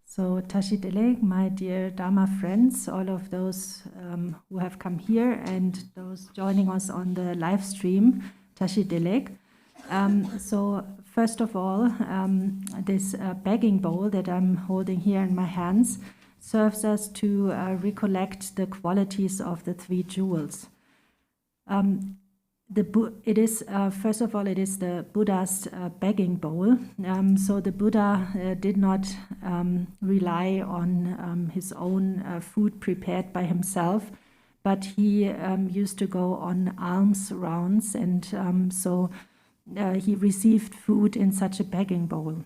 So Tashi Delek, my dear Dharma friends, all of those who have come here and those joining us on the live stream, Tashi Delek. So first of all, this begging bowl that I'm holding here in my hands serves us to recollect the qualities of the three jewels. It is first of all, it is the Buddha's begging bowl. So the Buddha did not rely on his own food prepared by himself, but he used to go on alms rounds, and so he received food in such a begging bowl.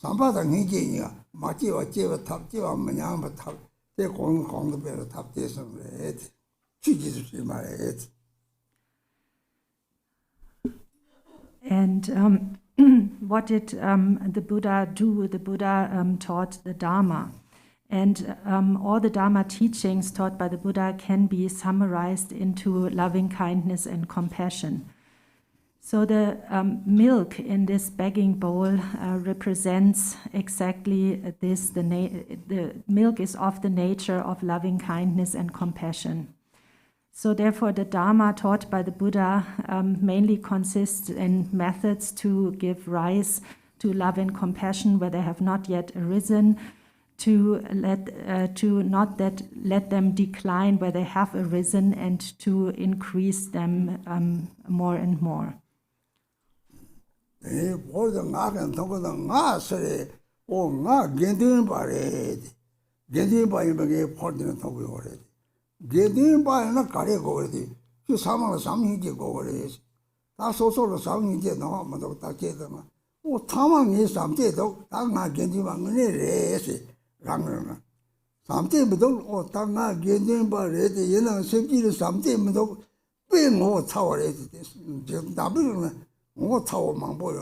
Sampada Nijia, Machiva Chiva Tap Chiva Manyama Tap, they Kong the better tap this on the head. Chijis in my head. And what did the Buddha do? The Buddha taught the Dharma. And all the Dharma teachings taught by the Buddha can be summarized into loving kindness and compassion. So the milk in this begging bowl represents exactly this. The milk is of the nature of loving kindness and compassion. So therefore the Dharma taught by the Buddha mainly consists in methods to give rise to love and compassion where they have not yet arisen, to not let them decline where they have arisen, and to increase them more and more. Getting by a carry already. You summon something to go already. That's also something to know about Taketama. Oh, Taman is something, I'm not getting one minute. Something, but don't Tama getting by ready, you know, simply something, but being more tower. Just double more tower, my boy.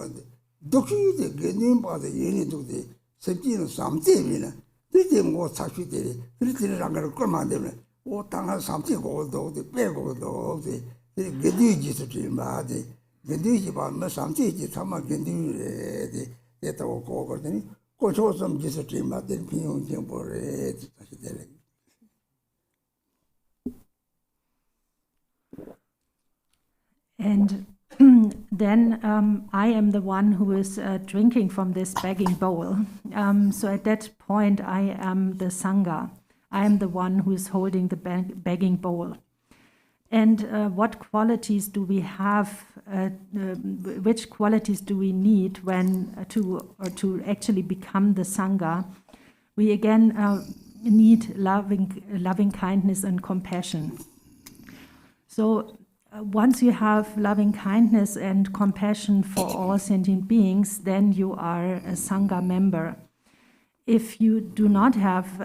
Doki getting by the unit of the simply something, you know. They didn't more touch with it. Little longer command. O tanga something go do the beg go do the Gediji to Jimba, the Gediji by something, Tama Gendi, the Eto Cover, go show some discipline, but then Pion Temple. And then I am the one who is drinking from this begging bowl. So at that point, I am the Sangha. I am the one who is holding the begging bowl. And what qualities do we have? Which qualities do we need when to actually become the Sangha? We again need loving kindness and compassion. So once you have loving kindness and compassion for all sentient beings, then you are a Sangha member. If you do not have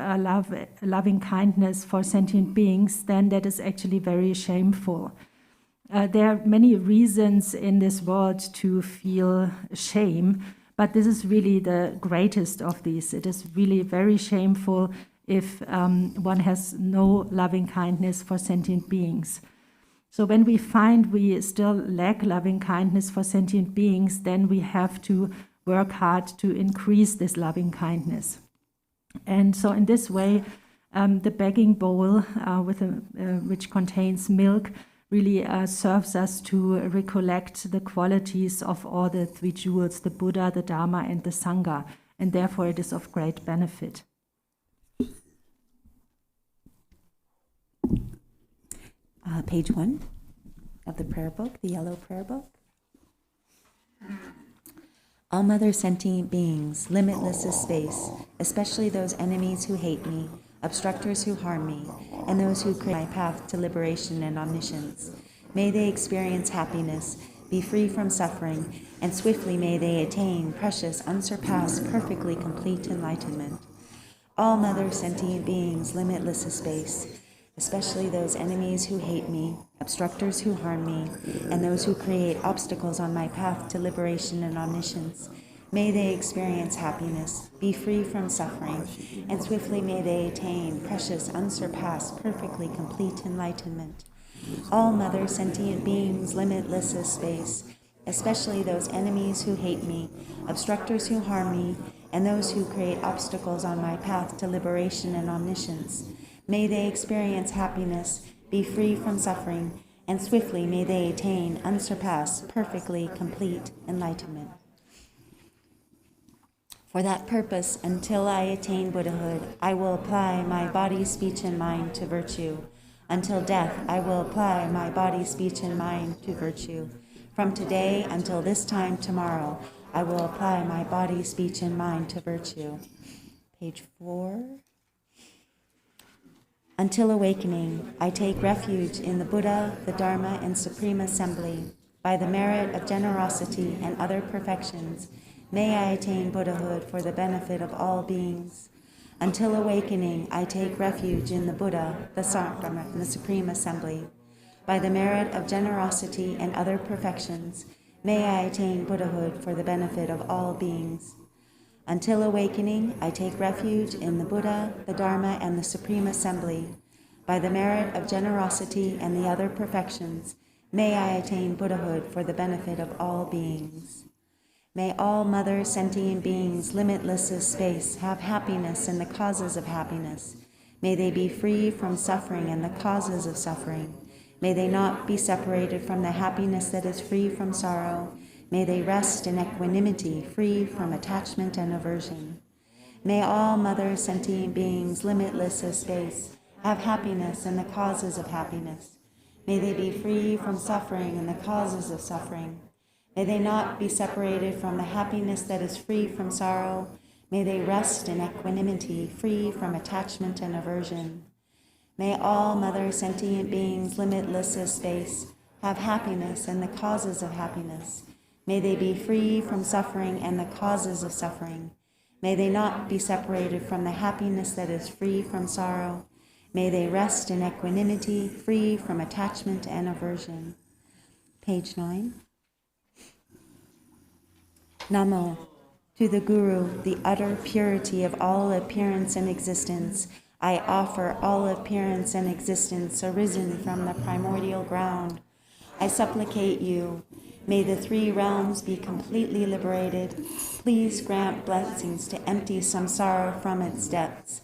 loving kindness for sentient beings, then that is actually very shameful. There are many reasons in this world to feel shame, but this is really the greatest of these. It is really very shameful if one has no loving kindness for sentient beings. So when we find we still lack loving kindness for sentient beings, then we have to work hard to increase this loving kindness. And so in this way, the begging bowl, which contains milk, really serves us to recollect the qualities of all the three jewels, the Buddha, the Dharma, and the Sangha, and therefore it is of great benefit. Page 1 of the prayer book, the yellow prayer book. All mother sentient beings, limitless is space, especially those enemies who hate me, obstructors who harm me, and those who create my path to liberation and omniscience. May they experience happiness, be free from suffering, and swiftly may they attain precious, unsurpassed, perfectly complete enlightenment. All mother sentient beings, limitless is space, especially those enemies who hate me, obstructors who harm me, and those who create obstacles on my path to liberation and omniscience. May they experience happiness, be free from suffering, and swiftly may they attain precious, unsurpassed, perfectly complete enlightenment. All mother sentient beings, limitless is space, especially those enemies who hate me, obstructors who harm me, and those who create obstacles on my path to liberation and omniscience. May they experience happiness, be free from suffering, and swiftly may they attain unsurpassed, perfectly complete enlightenment. For that purpose, until I attain Buddhahood, I will apply my body, speech, and mind to virtue. Until death, I will apply my body, speech, and mind to virtue. From today until this time tomorrow, I will apply my body, speech, and mind to virtue. Page 4. Until awakening, I take refuge in the Buddha, the Dharma, and Supreme Assembly. By the merit of generosity and other perfections, May I attain Buddhahood for the benefit of all beings. Until awakening, I take refuge in the Buddha, the Sangha, and the Supreme Assembly. By the merit of generosity and other perfections, may I attain Buddhahood for the benefit of all beings. Until awakening, I take refuge in the Buddha, the Dharma, and the Supreme Assembly. By the merit of generosity and the other perfections, may I attain Buddhahood for the benefit of all beings. May all mother sentient beings, limitless as space, have happiness and the causes of happiness. May they be free from suffering and the causes of suffering. May they not be separated from the happiness that is free from sorrow. May they rest in equanimity, free from attachment and aversion. May all mother sentient beings, limitless as space, have happiness and the causes of happiness. May they be free from suffering and the causes of suffering. May they not be separated from the happiness that is free from sorrow. May they rest in equanimity, free from attachment and aversion. May all mother sentient beings, limitless as space, have happiness and the causes of happiness. May they be free from suffering and the causes of suffering. May they not be separated from the happiness that is free from sorrow. May they rest in equanimity, free from attachment and aversion. Page 9. Namo. To the Guru, the utter purity of all appearance and existence, I offer all appearance and existence arisen from the primordial ground. I supplicate you, may the three realms be completely liberated. Please grant blessings to empty samsara from its depths.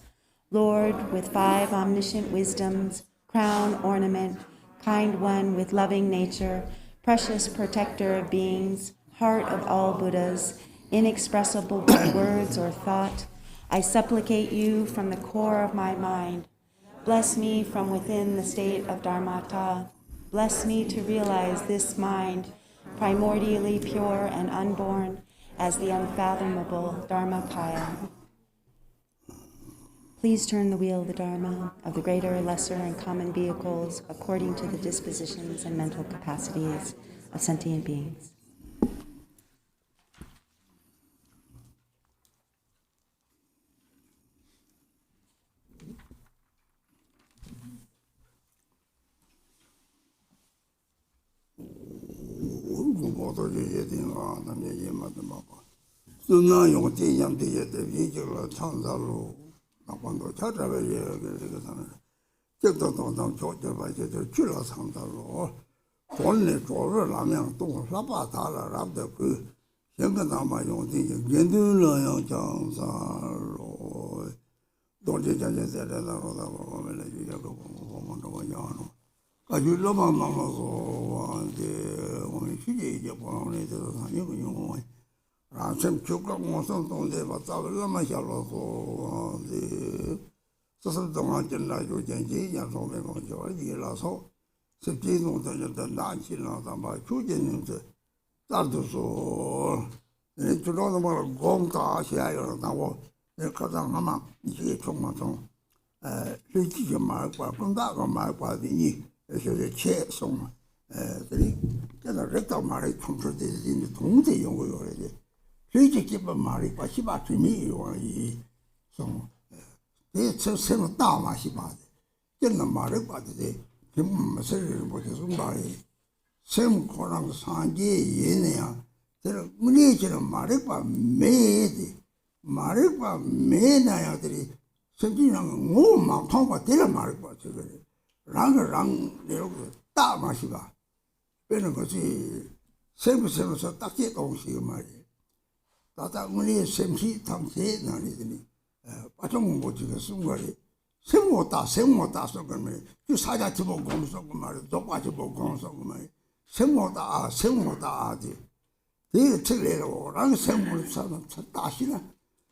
Lord, with 5 omniscient wisdoms, crown, ornament, kind one with loving nature, precious protector of beings, heart of all Buddhas, inexpressible by words or thought, I supplicate you from the core of my mind. Bless me from within the state of Dharmata. Bless me to realize this mind, primordially pure and unborn, as the unfathomable Dharmakaya. Please turn the wheel of the Dharma, of the greater, lesser, and common vehicles according to the dispositions and mental capacities of sentient beings. Ransem chukla ngosong tongde batsaw lama shalo so sasal donga chenla jo jenji ya so me mo jo ji la so se ji no de de na chi la da ba chu jen ni de da do so ne chu lo ma gong da xia yo da wo ne ka da ma ji chong ma chong le ji ge ma kwa gong da ga ma kwa di ni se de che song de li de la re da ma ri chong de ni dong de yong yo de Luigi keep a marry, but she bought to me or ye. So it's a seven down, she bought it. Get the marry, but they give him a certain what is somebody. Same corner Sangha, Yenia. There are many Maripa made Maripa made I something more mountain, but they're Maripa. Rang, little Damashiba. When I go see same so that's it, don't see marry. Tata muni semsi tamse nani patong bojiga sungari semota so kame tu saja tibo gomso kumare dopa tibo gomso kumare semota adi de chilero rang semul sana tasina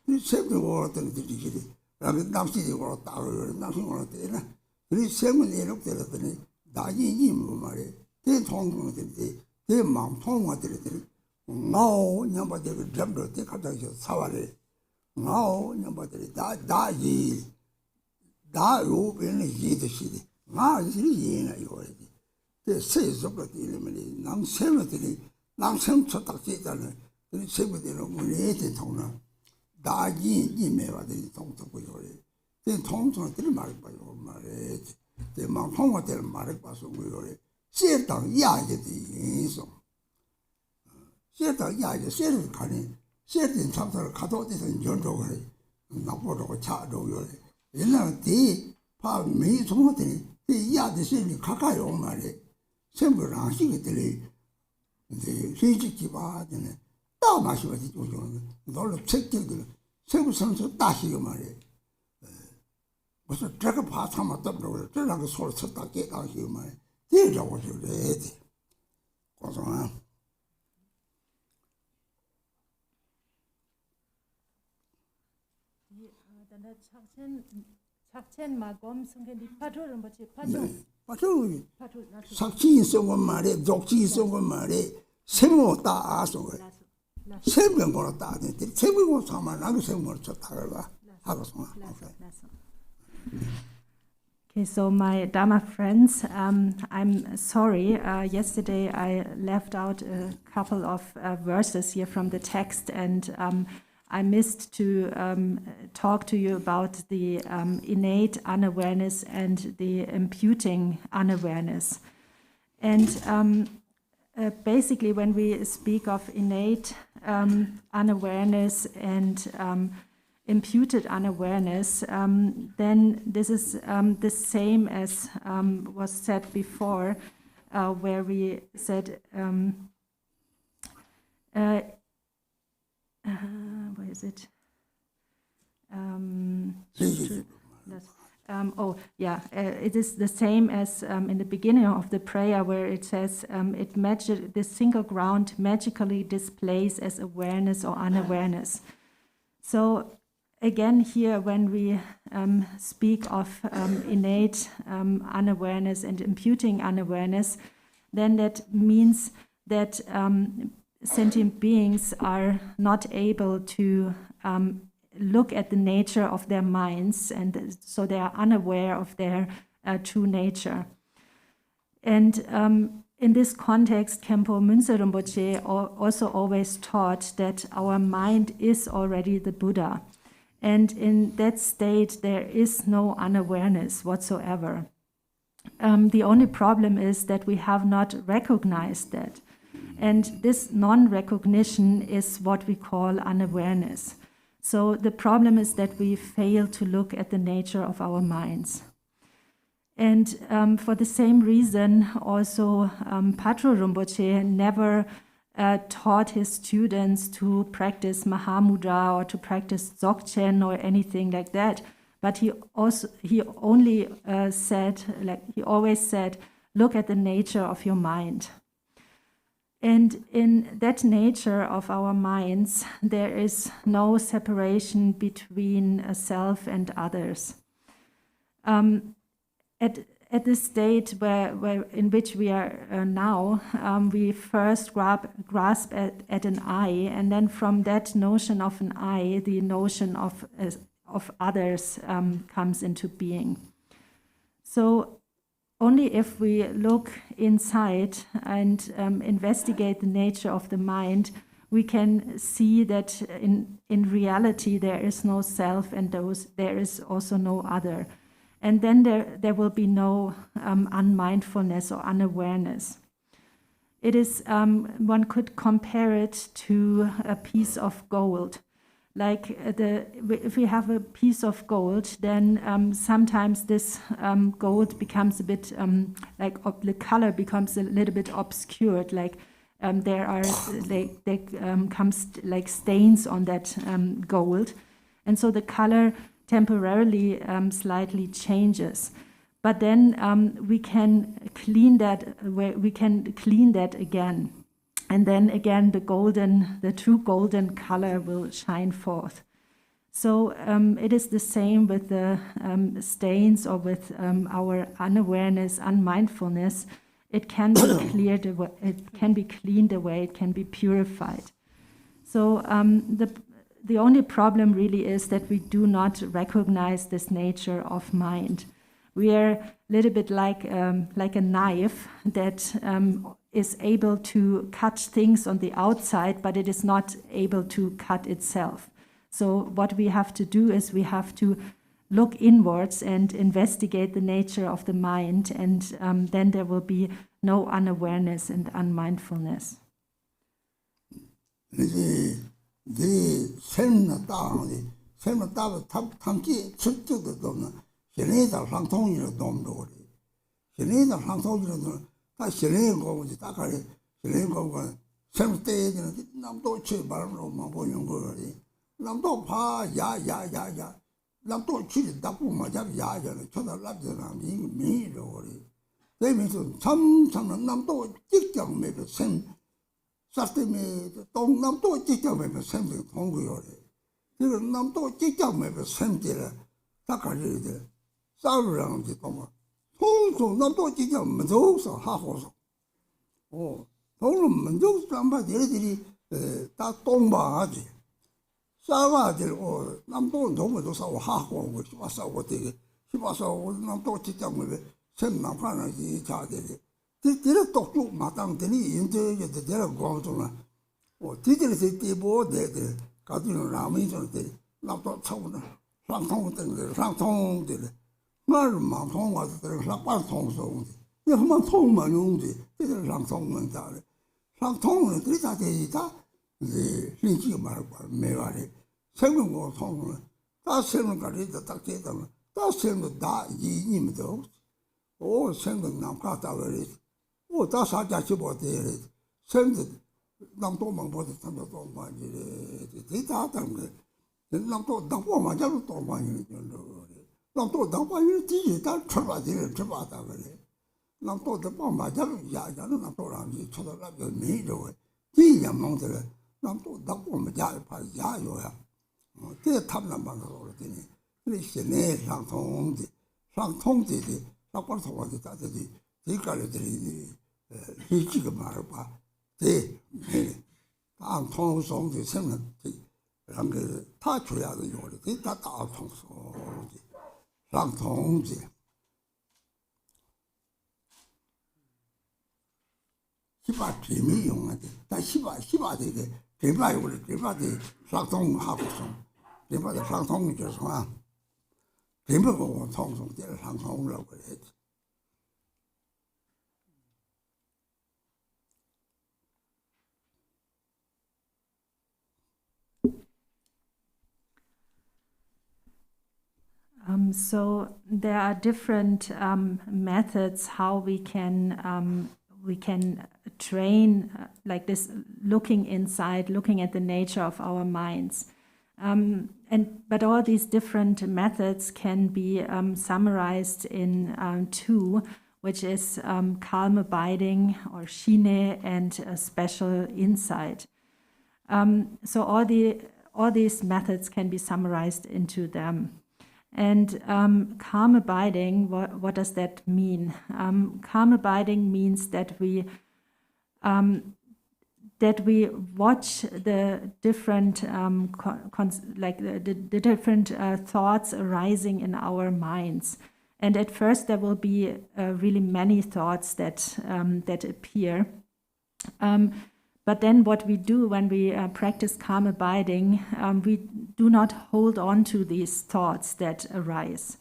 ni semni wora tani dikiri rang namsi di wora taro namsi wora tena ni semni erok tera tani daji ni mumare de thong de mam thong wa tera Now, nobody will jump to take out your salary. Now, nobody die. You in the city. Now, it's in a already. They say so, but eliminate non cemetery, non sem to the 세부대로 문의에 통나 다지 이메와들이 통통고요. 된 통통들 말을 봐요. 말에 대망 통화들 말을 봐서 그거래. 세당 야게도 있어. 세당 야게 세를 가니 세된 참사를 가도돼서 연도를 나보고 차도요. 옛날 뒤파 매일 통화들이 이 야대세를 가까이 온 말에 전부 하시기들이 이제 회식기 봐야되네. 다 마시면서 오죠. 놀러 책들을 세부 선수 따시고 말이에요. 무슨 저거 봐서만 떠버려. 저런 거 소리 쳤다 깨가시고 말이에요. 뒤라고 그래야 돼. 고생아. 작첸 마검 성현이 파도를 뭐지 파도. 파도. 삭치 있었건 말이에요. 독치 있었건 말이에요. 세모 따서 그래. 세명으로 따는데 세명으로 사만 나도 세명으로 쳤다가 하고서. Okay, so my Dharma friends, I'm sorry. Yesterday I left out a couple of verses here from the text, and I missed to talk to you about the innate unawareness and the imputing unawareness. And basically, when we speak of innate unawareness and imputed unawareness, then this is the same as was said before, where we said, where is it? It is the same as in the beginning of the prayer, where it says this single ground magically displays as awareness or unawareness. So again, here when we speak of innate unawareness and imputing unawareness, then that means that sentient beings are not able to look at the nature of their minds, and so they are unaware of their true nature. And in this context, Khenpo Münse Rinpoche also always taught that our mind is already the Buddha. And in that state, there is no unawareness whatsoever. The only problem is that we have not recognized that. And this non-recognition is what we call unawareness. So the problem is that we fail to look at the nature of our minds. And for the same reason, also Patro Rinpoche never taught his students to practice Mahamudra or to practice Dzogchen or anything like that. But he always said, look at the nature of your mind. And in that nature of our minds, there is no separation between a self and others. At the state in which we are now, we first grasp at an I, and then from that notion of an I, the notion of others comes into being. So only if we look inside and investigate the nature of the mind, we can see that in reality there is no self and there is also no other. And then there will be no unmindfulness or unawareness. It is, one could compare it to a piece of gold. Like if we have a piece of gold, then sometimes this gold becomes a bit the color becomes a little bit obscured. Like there comes like stains on that gold, and so the color temporarily slightly changes. But then we can clean that. We can clean that again. And then again, the true golden color will shine forth. So it is the same with the stains or with our unawareness, unmindfulness. It can be cleared away, it can be cleaned away, it can be purified. So the only problem really is that we do not recognize this nature of mind. We are a little bit like a knife that is able to cut things on the outside, but it is not able to cut itself. So what we have to do is we have to look inwards and investigate the nature of the mind, and then there will be no unawareness and unmindfulness. So there are different methods how we can train like this, looking inside, looking at the nature of our minds. But all these different methods can be summarized in two, which is calm abiding, or shine, and special insight. So all these methods can be summarized into them. And calm abiding, what does that mean? Calm abiding means that we watch the different the different thoughts arising in our minds. And at first there will be really many thoughts that appear. But then what we do when we practice calm abiding, we do not hold on to these thoughts that arise.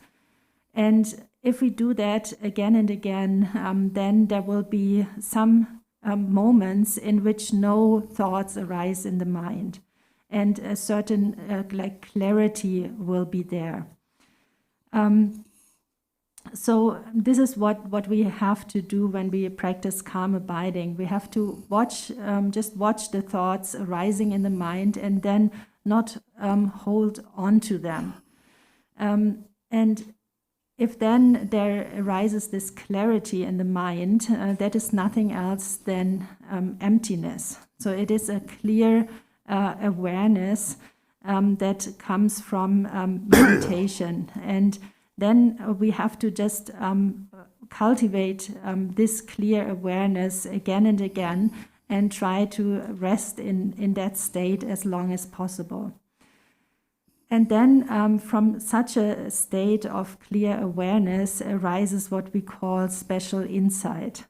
And if we do that again and again, then there will be some moments in which no thoughts arise in the mind, and a certain clarity will be there. So this is what we have to do when we practice calm abiding. We have to just watch the thoughts arising in the mind, and then not hold on to them. And if then there arises this clarity in the mind, that is nothing else than emptiness. So it is a clear awareness that comes from meditation. And then we have to just cultivate this clear awareness again and again, and try to rest in that state as long as possible. And then from such a state of clear awareness arises what we call special insight.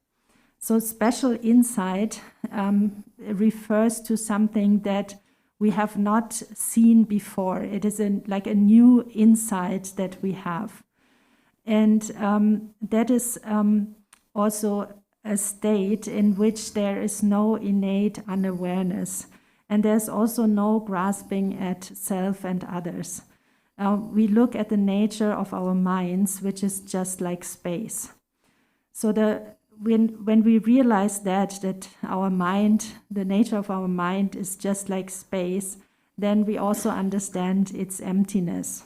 So special insight refers to something that we have not seen before. It is like a new insight that we have. And that is also a state in which there is no innate unawareness. And there's also no grasping at self and others. We look at the nature of our minds, which is just like space. So when we realize that our mind, the nature of our mind is just like space, then we also understand its emptiness.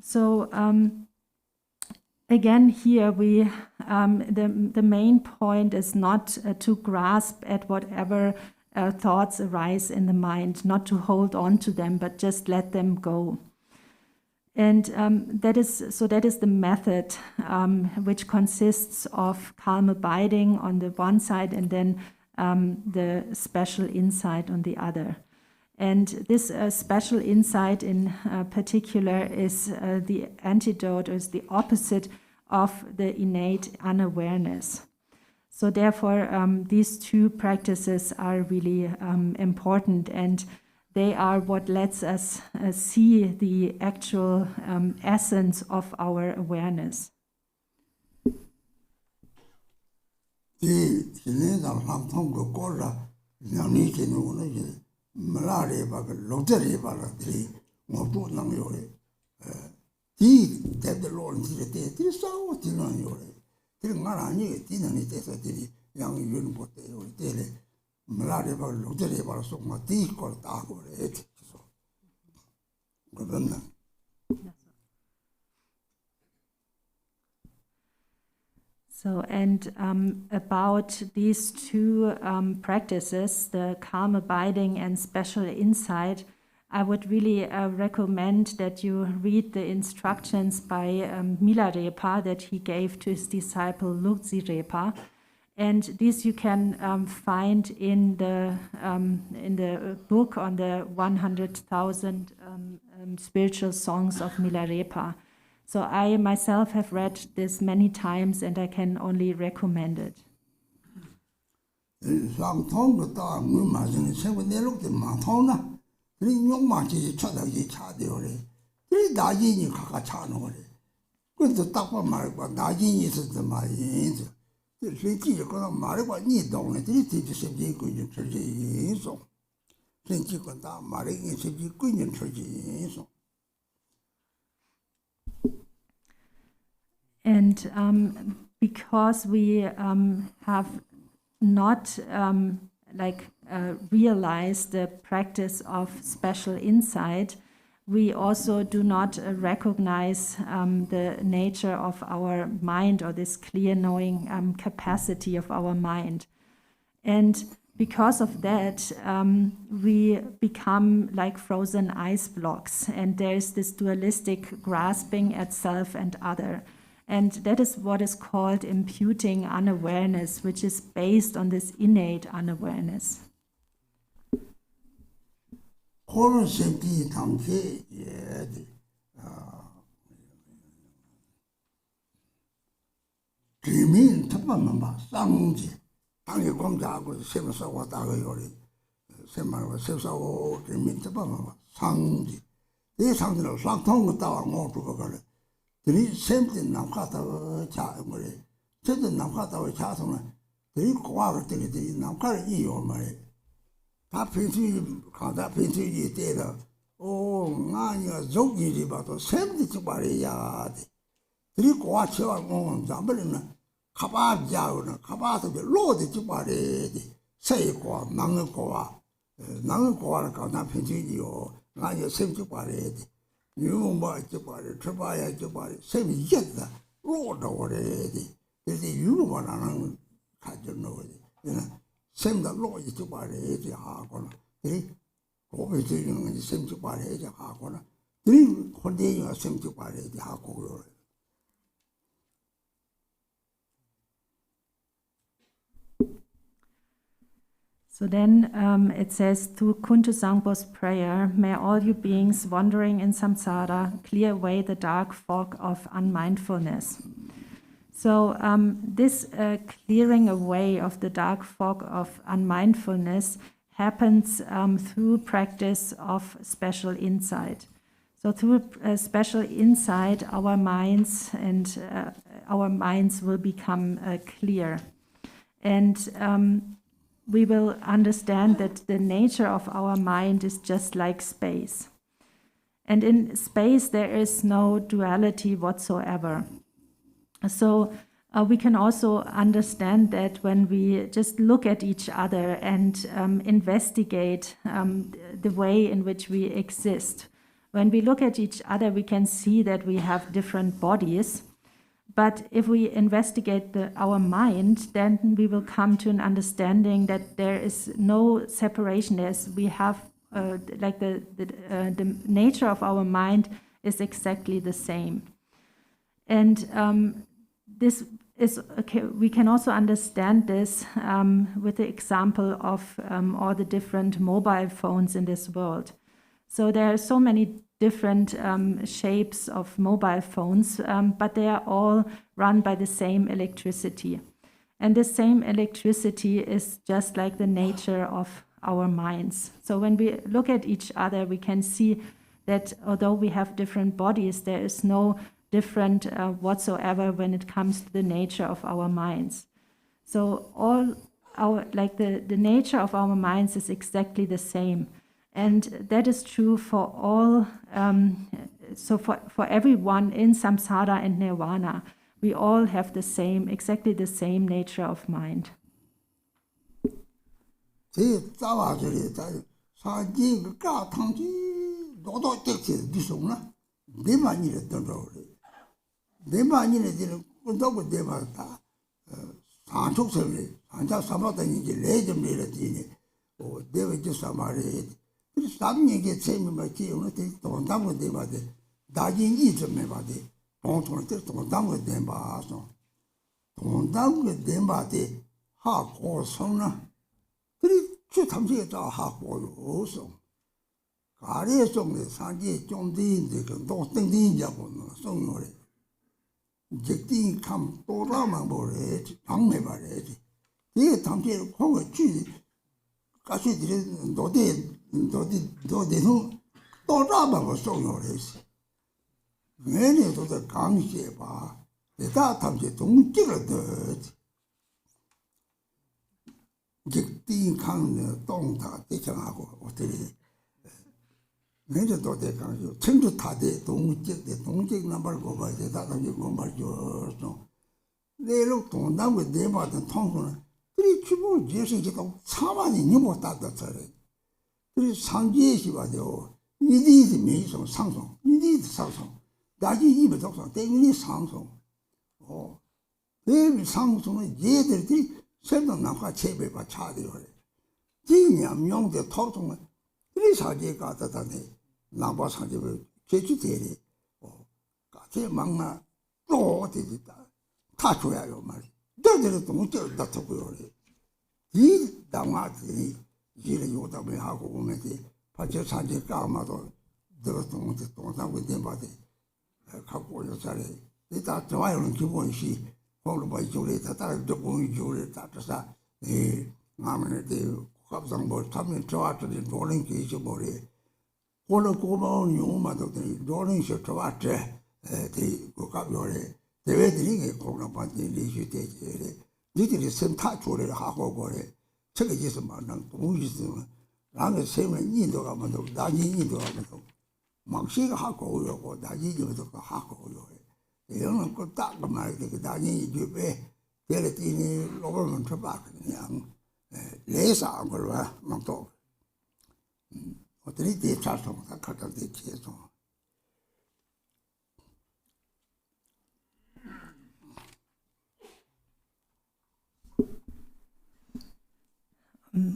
So again, here the main point is not to grasp at whatever thoughts arise in the mind, not to hold on to them, but just let them go. And that is the method which consists of calm abiding on the one side and then the special insight on the other. And this special insight in particular is the antidote, or is the opposite of the innate unawareness. So therefore, these two practices are really important, and they are what lets us see the actual essence of our awareness. So, and about these two practices, the calm abiding and special insight, I would really recommend that you read the instructions by Milarepa that he gave to his disciple Lugzirepa. And this you can find in the book on the 100,000 spiritual songs of Milarepa. So I myself have read this many times, and I can only recommend it. And because we have not realized the practice of special insight, we also do not recognize the nature of our mind, or this clear knowing capacity of our mind. And because of that, we become like frozen ice blocks, and there's this dualistic grasping at self and other. And that is what is called imputing unawareness, which is based on this innate unawareness. Three something Namkata Chamore, Teddy Namkata Chatona, three quality Namkari or my Tapinti data. Oh, Nanya Zogi about 70 Bariad. Three quarters on Zambalina, Kabab Jauna, Kabata, the Lord de Jubari, Sayqua, Nangakoa, Nangakoa, Napinti or Nanya 70 Bariad. You might Jabari, Trabaya Jabari, same yet the Lord already. You want to catch your nose. Same the Lord is Jabari, the Hakona. Three, always doing the same Jabari, the Hakona. Three, one day you are same Jabari, the Hakona. So then it says, through Kuntuzangpo's prayer, may all you beings wandering in samsara clear away the dark fog of unmindfulness. So this clearing away of the dark fog of unmindfulness happens through practice of special insight. So through special insight, our minds will become clear, and we will understand that the nature of our mind is just like space. And in space, there is no duality whatsoever. So we can also understand that when we just look at each other and investigate the way in which we exist. When we look at each other, we can see that we have different bodies. But if we investigate our mind, then we will come to an understanding that there is no separation. As we have, like the nature of our mind is exactly the same. And this is okay. We can also understand this with the example of all the different mobile phones in this world. So there are so many different shapes of mobile phones, but they are all run by the same electricity. And the same electricity is just like the nature of our minds. So when we look at each other, we can see that although we have different bodies, there is no different whatsoever when it comes to the nature of our minds. So all our, like the nature of our minds is exactly the same. And that is true for all, so for everyone in samsara and nirvana. We all have the same, exactly the same nature of mind.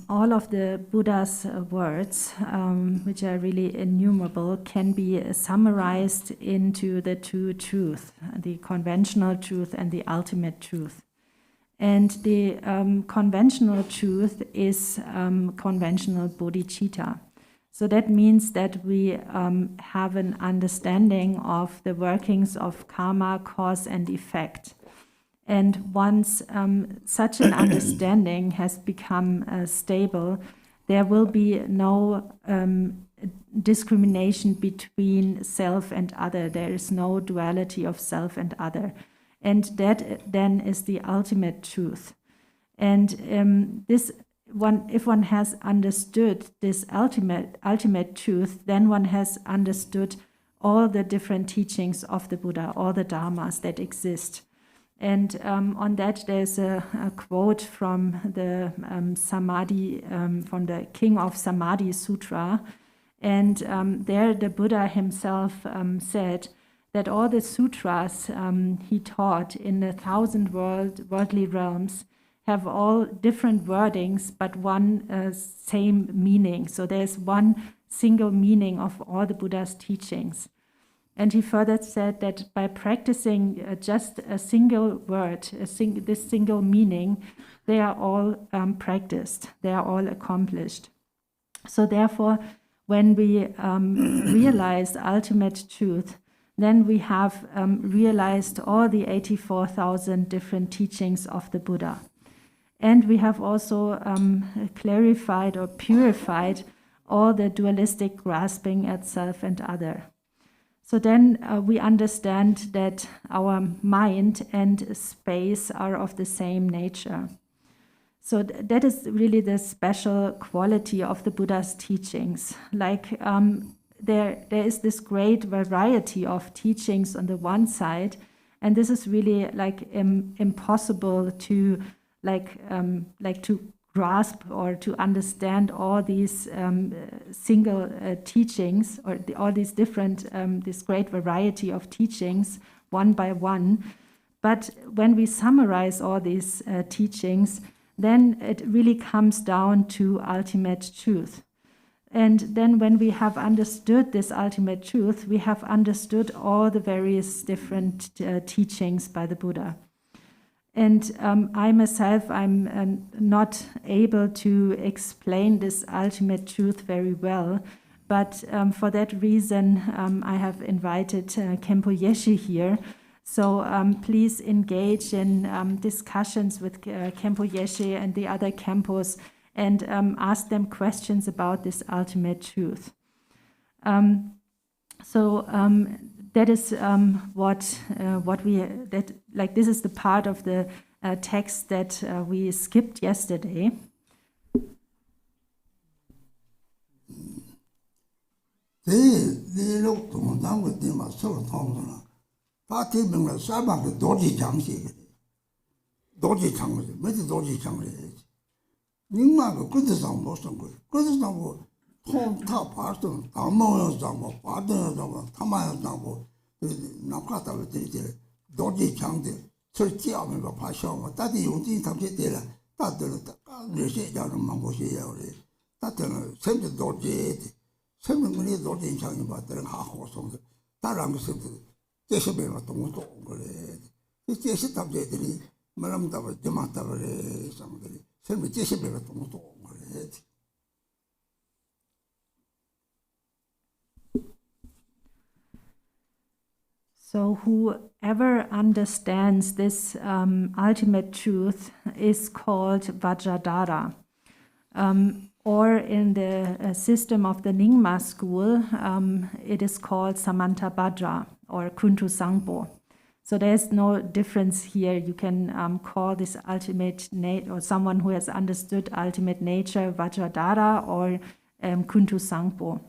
All of the Buddha's words, which are really innumerable, can be summarized into the two truths, the conventional truth and the ultimate truth. And the conventional truth is conventional bodhicitta. So that means that we have an understanding of the workings of karma, cause and effect. And once such an understanding has become stable, there will be no discrimination between self and other. There is no duality of self and other. And that then is the ultimate truth. And if one has understood this ultimate truth, then one has understood all the different teachings of the Buddha, all the dharmas that exist. And on that, there's a quote from the Samadhi, from the King of Samadhi Sutra. And there the Buddha himself said that all the sutras he taught in the 1,000 worldly realms have all different wordings, but one same meaning. So there's one single meaning of all the Buddha's teachings. And he further said that by practicing just a single word, this single meaning, they are all practiced, they are all accomplished. So therefore, when we realize ultimate truth, then we have realized all the 84,000 different teachings of the Buddha. And we have also clarified or purified all the dualistic grasping at self and other. So then we understand that our mind and space are of the same nature. So that is really the special quality of the Buddha's teachings. Like there is this great variety of teachings on the one side, and this is really like impossible to to grasp or to understand all these single teachings or all these different, this great variety of teachings one by one. But when we summarize all these teachings, then it really comes down to ultimate truth. And then when we have understood this ultimate truth, we have understood all the various different teachings by the Buddha. And I myself, I'm not able to explain this ultimate truth very well, but for that reason, I have invited Khenpo Yeshi here. So please engage in discussions with Khenpo Yeshi and the other Khenpos and ask them questions about this ultimate truth. That is this is the part of the text that we skipped yesterday. So whoever understands this ultimate truth is called Vajradhara. Or in the system of the Nyingma school, it is called Samantabhadra or Kuntuzangpo. So there's no difference here. You can call this ultimate or someone who has understood ultimate nature Vajradhara or Kuntuzangpo.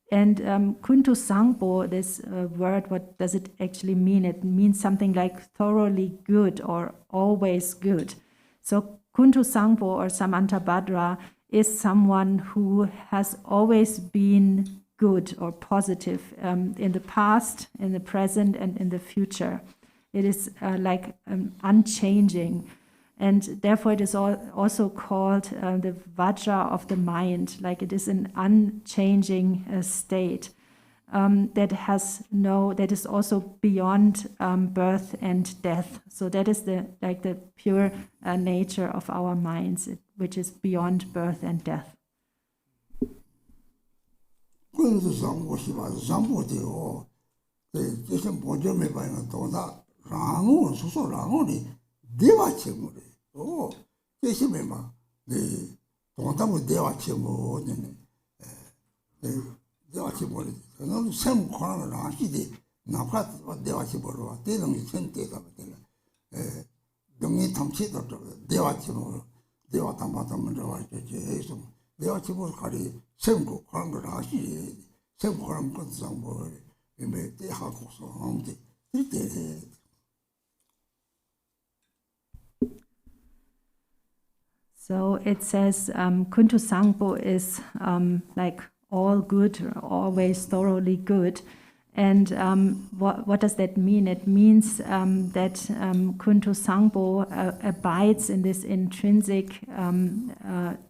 And Kuntuzangpo, this word, what does it actually mean? It means something like thoroughly good or always good. So Kuntuzangpo or Samantabhadra is someone who has always been good or positive in the past, in the present, and in the future. It is unchanging. And therefore it is also called the Vajra of the mind, like it is an unchanging state that is also beyond birth and death. So that is the pure nature of our minds, which is beyond birth and death. 대화 책무래. 대신에 막 동담을 대화 책무네. 대화 책무래. 너는 샘 권한을 하시지. 나파 대화 책무로 대동이 선택가 되는. 영리 탐치도 대화 책무로 대화 담아담을 들어가지고 해서 대화 책무로 가리 샘 권한을 하시지. 샘 권한 kuntzangpo 매 대하고서 엄데 이때. So it says Kuntuzangpo is like all good, always thoroughly good. And what does that mean? It means that Kuntuzangpo abides in this intrinsic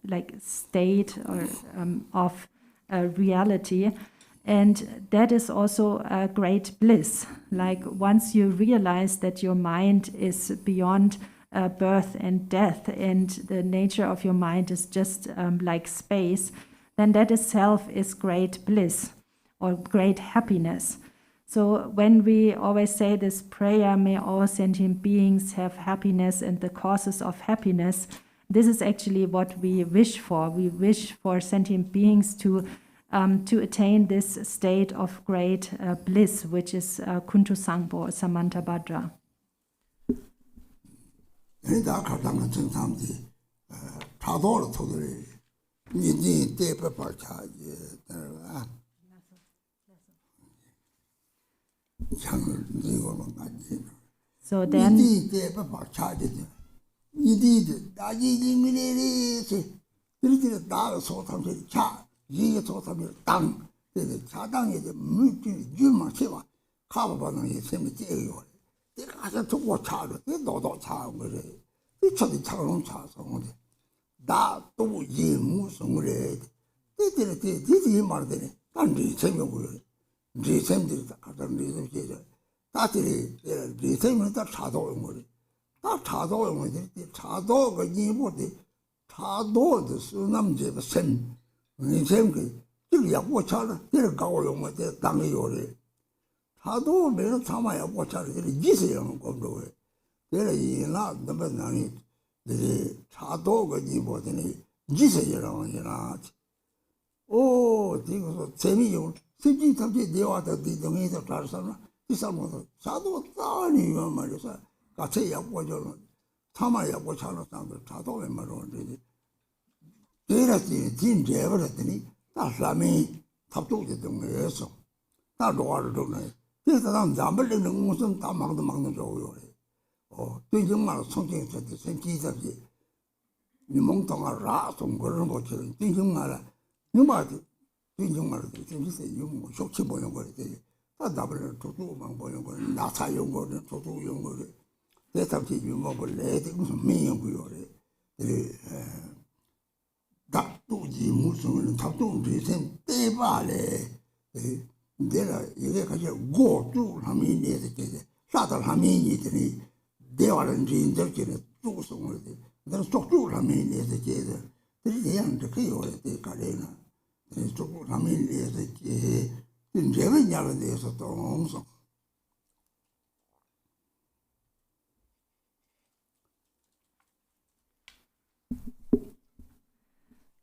like state or of reality. And that is also a great bliss. Like once you realize that your mind is beyond birth and death, and the nature of your mind is just like space, then that itself is great bliss or great happiness. So when we always say this prayer, may all sentient beings have happiness and the causes of happiness, this is actually what we wish for. We wish for sentient beings to attain this state of great bliss, which is Kuntuzangpo, Samantabhadra. 다 가장 정상지 타도를 토들이 니니 때에 발차지 들어가 장을 이거는 가지. So then 니니 때에 발차지 니디 나지지미리지 들이들 나를 소탐지 차 이게 소탐지 땅 근데 차당에 물질 줄만 세와 가봐봐는 이 셈이 째요. 내가 가서 두고 차를 너도 차 그래. 이 차도 차는 차서 근데 나또 무슨 그래. 이들이 말되네. 단지 생명을 네 셈들이 다 가장 리듬 제자. 다들이 네 셈은 다 차도는 거래. 다 차도는 거지. 차도가 이모데 차도도 수남제가 셈. 네 셈그 그 약고 차를 데려가고 용어 때 당이 요래. 차도 매는 참아야 고차를 이세요 거로. 내가 이나 너무 나니 네 차도가 이모더니 이세요라고 하나. 이거 재미요. simply 탐지 대화도 뒤동에서 달서나 이 사람도 차도 따니요 말이서 같이 약고죠. 참아야 고차는 사람들 차도에 말하는데 내라지 진제버렸더니 다 사람이 탑도게 된 거예요. 다 로아를 도네. 그래서 난 잠벌리는 무슨 다 막는 저요. 정말 성경에서 생기자지. 이 몽땅을 라송 그런 것처럼 정말 누마도 정말 재밌어. 용 속치 보는 거래. 다 답을 도도만 보는 거래. 나사 연구는 도도 연구를 대답지 유목을 내도 무슨 명연구요래. 답도지 무슨 답도지 생 빼발에 내가 이게 가지고 고주 하면 내서 사달 하면 이들이 대화를 인들끼리 조성을 돼. 내가 속주 하면 내서 제가 그래야는 그요래 대가래나 속주 하면 내서 제 인제는 야를 내서 동성.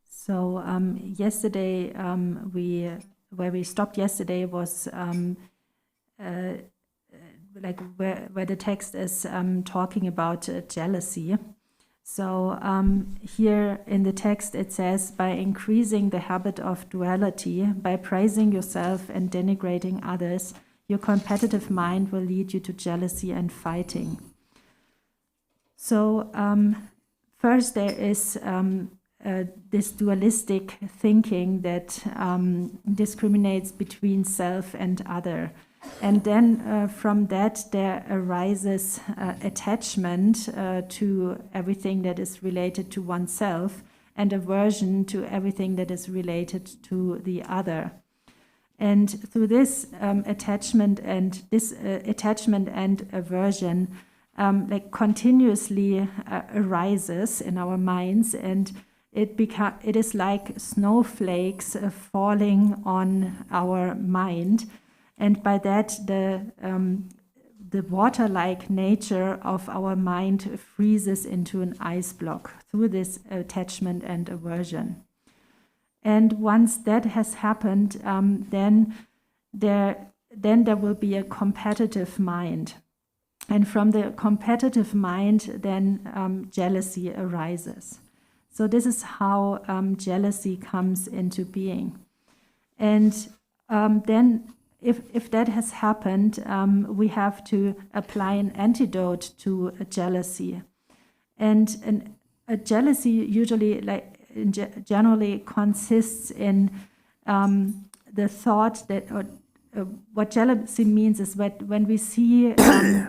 So yesterday, where we stopped yesterday was like where the text is talking about jealousy. So here in the text it says, by increasing the habit of duality, by praising yourself and denigrating others, your competitive mind will lead you to jealousy and fighting. So first there is this dualistic thinking that discriminates between self and other. And then from that there arises attachment to everything that is related to oneself and aversion to everything that is related to the other. And through this attachment and aversion like continuously arises in our minds, and it is like snowflakes falling on our mind, and by that the water-like nature of our mind freezes into an ice block through this attachment and aversion. And once that has happened, then there will be a competitive mind. And from the competitive mind, then jealousy arises. So this is how jealousy comes into being. And then if that has happened, we have to apply an antidote to a jealousy. And a jealousy usually, generally consists in the thought that, what jealousy means is that when we see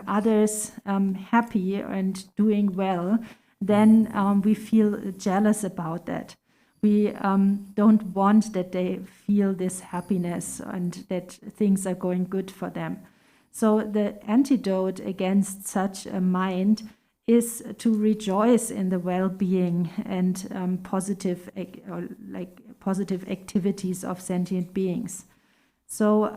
others happy and doing well, then we feel jealous about that. We don't want that they feel this happiness and that things are going good for them. So the antidote against such a mind is to rejoice in the well-being and positive activities of sentient beings. So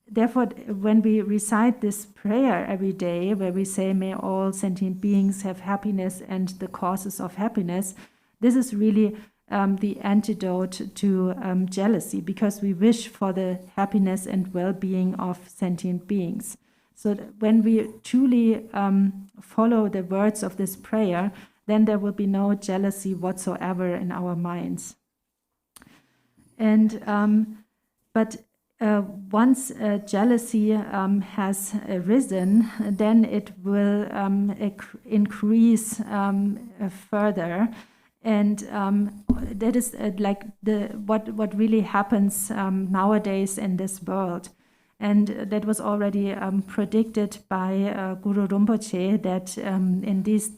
therefore, when we recite this prayer every day, where we say, may all sentient beings have happiness and the causes of happiness, this is really the antidote to jealousy, because we wish for the happiness and well-being of sentient beings. So when we truly follow the words of this prayer, then there will be no jealousy whatsoever in our minds. And but once jealousy has arisen, then it will increase further. And that is what really happens nowadays in this world. And that was already predicted by Guru Rinpoche, that in these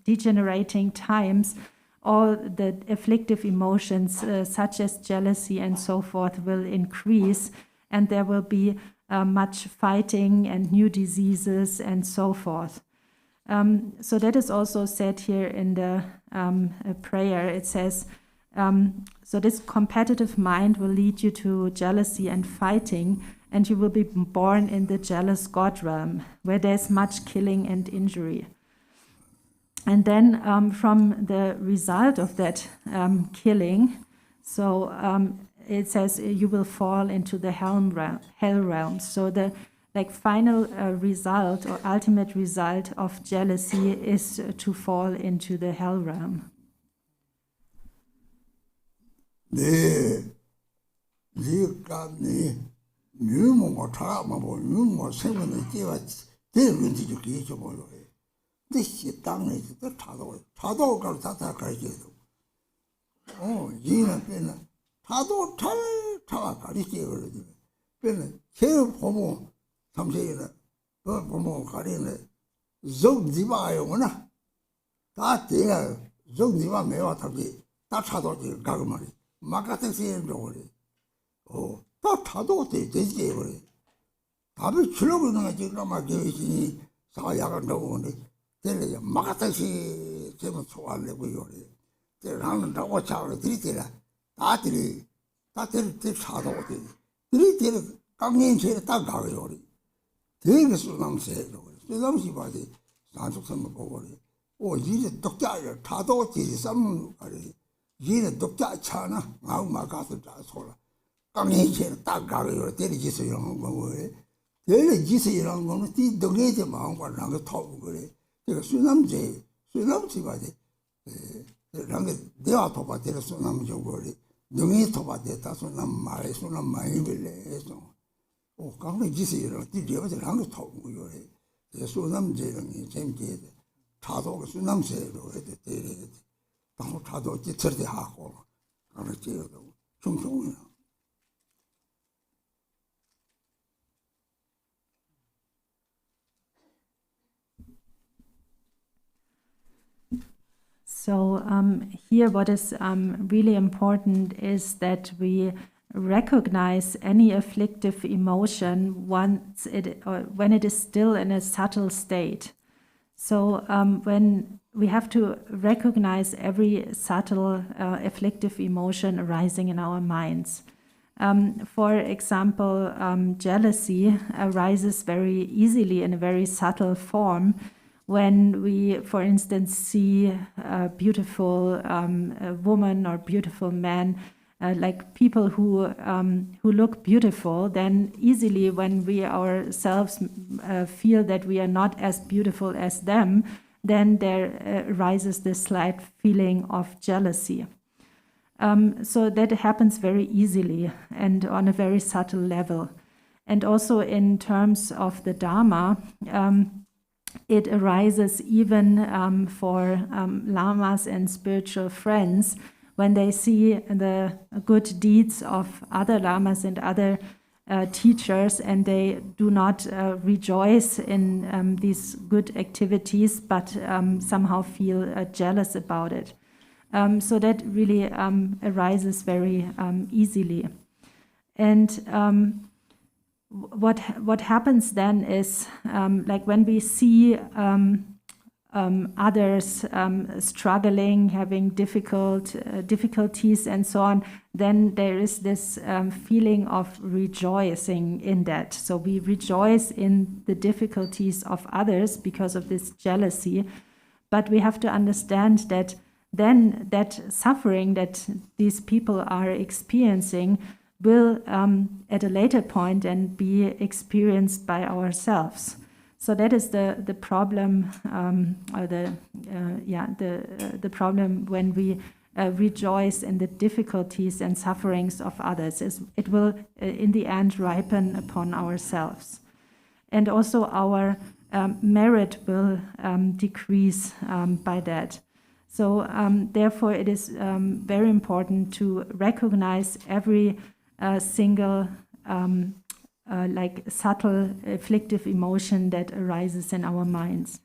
degenerating times, all the afflictive emotions such as jealousy and so forth will increase, and there will be much fighting and new diseases and so forth. So that is also said here in the prayer. It says, so this competitive mind will lead you to jealousy and fighting, and you will be born in the jealous God realm, where there's much killing and injury. And then from the result of that killing, so it says you will fall into the hell realm. So the final result or ultimate result of jealousy is to fall into the hell realm. This tongue is the Tado. Tado got Tata Karikado. Oh, Gina Pena. Tado Tala Kariki. Pena. Kill Pomo. Some say, Pomo Karina. Zog Diva Iona. That day, Zog Diva Meva Tabi. That's how the Gagmari. Makatasi and Dory. Oh, that Tado this gave it. Tabi children at Jigama gave Sayagan Dogoni. Makatashi came to all the way. The round of watch out of three tailor. That is shadow. Three tailor coming in here, Tagari. There is some said, some she was it. Sans of some over. Oh, Jesus, Doctor, Tado, some Jesus, Doctor Chana, now Makata Sola. Coming in here, Tagari, or there is a young away. There is just a young one, the donate amount one on the top of it. Sunamji was it. They are top of the Sunam Jogori. The meat of the Tasunam Mari, Sunam Maiville. Oh, come to Gissi, did you ever hang top of your head? The Sunam Jay, same gate. Tado, Sunam said, don't Tado, the 30 half on a jail. Chung. So here what is really important is that we recognize any afflictive emotion once when it is still in a subtle state. So when we have to recognize every subtle afflictive emotion arising in our minds. For example, jealousy arises very easily in a very subtle form when we, for instance, see a beautiful woman or beautiful man, like people who look beautiful. Then easily, when we ourselves feel that we are not as beautiful as them, then there arises this slight feeling of jealousy. So that happens very easily and on a very subtle level. And also in terms of the Dharma, it arises even for lamas and spiritual friends when they see the good deeds of other lamas and other teachers, and they do not rejoice in these good activities, but somehow feel jealous about it. So that really arises very easily. And what happens then is, like when we see others struggling, having difficulties and so on, then there is this feeling of rejoicing in that. So we rejoice in the difficulties of others because of this jealousy. But we have to understand that then that suffering that these people are experiencing will at a later point and be experienced by ourselves. So that is the problem, or the problem when we rejoice in the difficulties and sufferings of others. It will in the end ripen upon ourselves, and also our merit will decrease by that. So therefore, it is very important to recognize every single like subtle afflictive emotion that arises in our minds.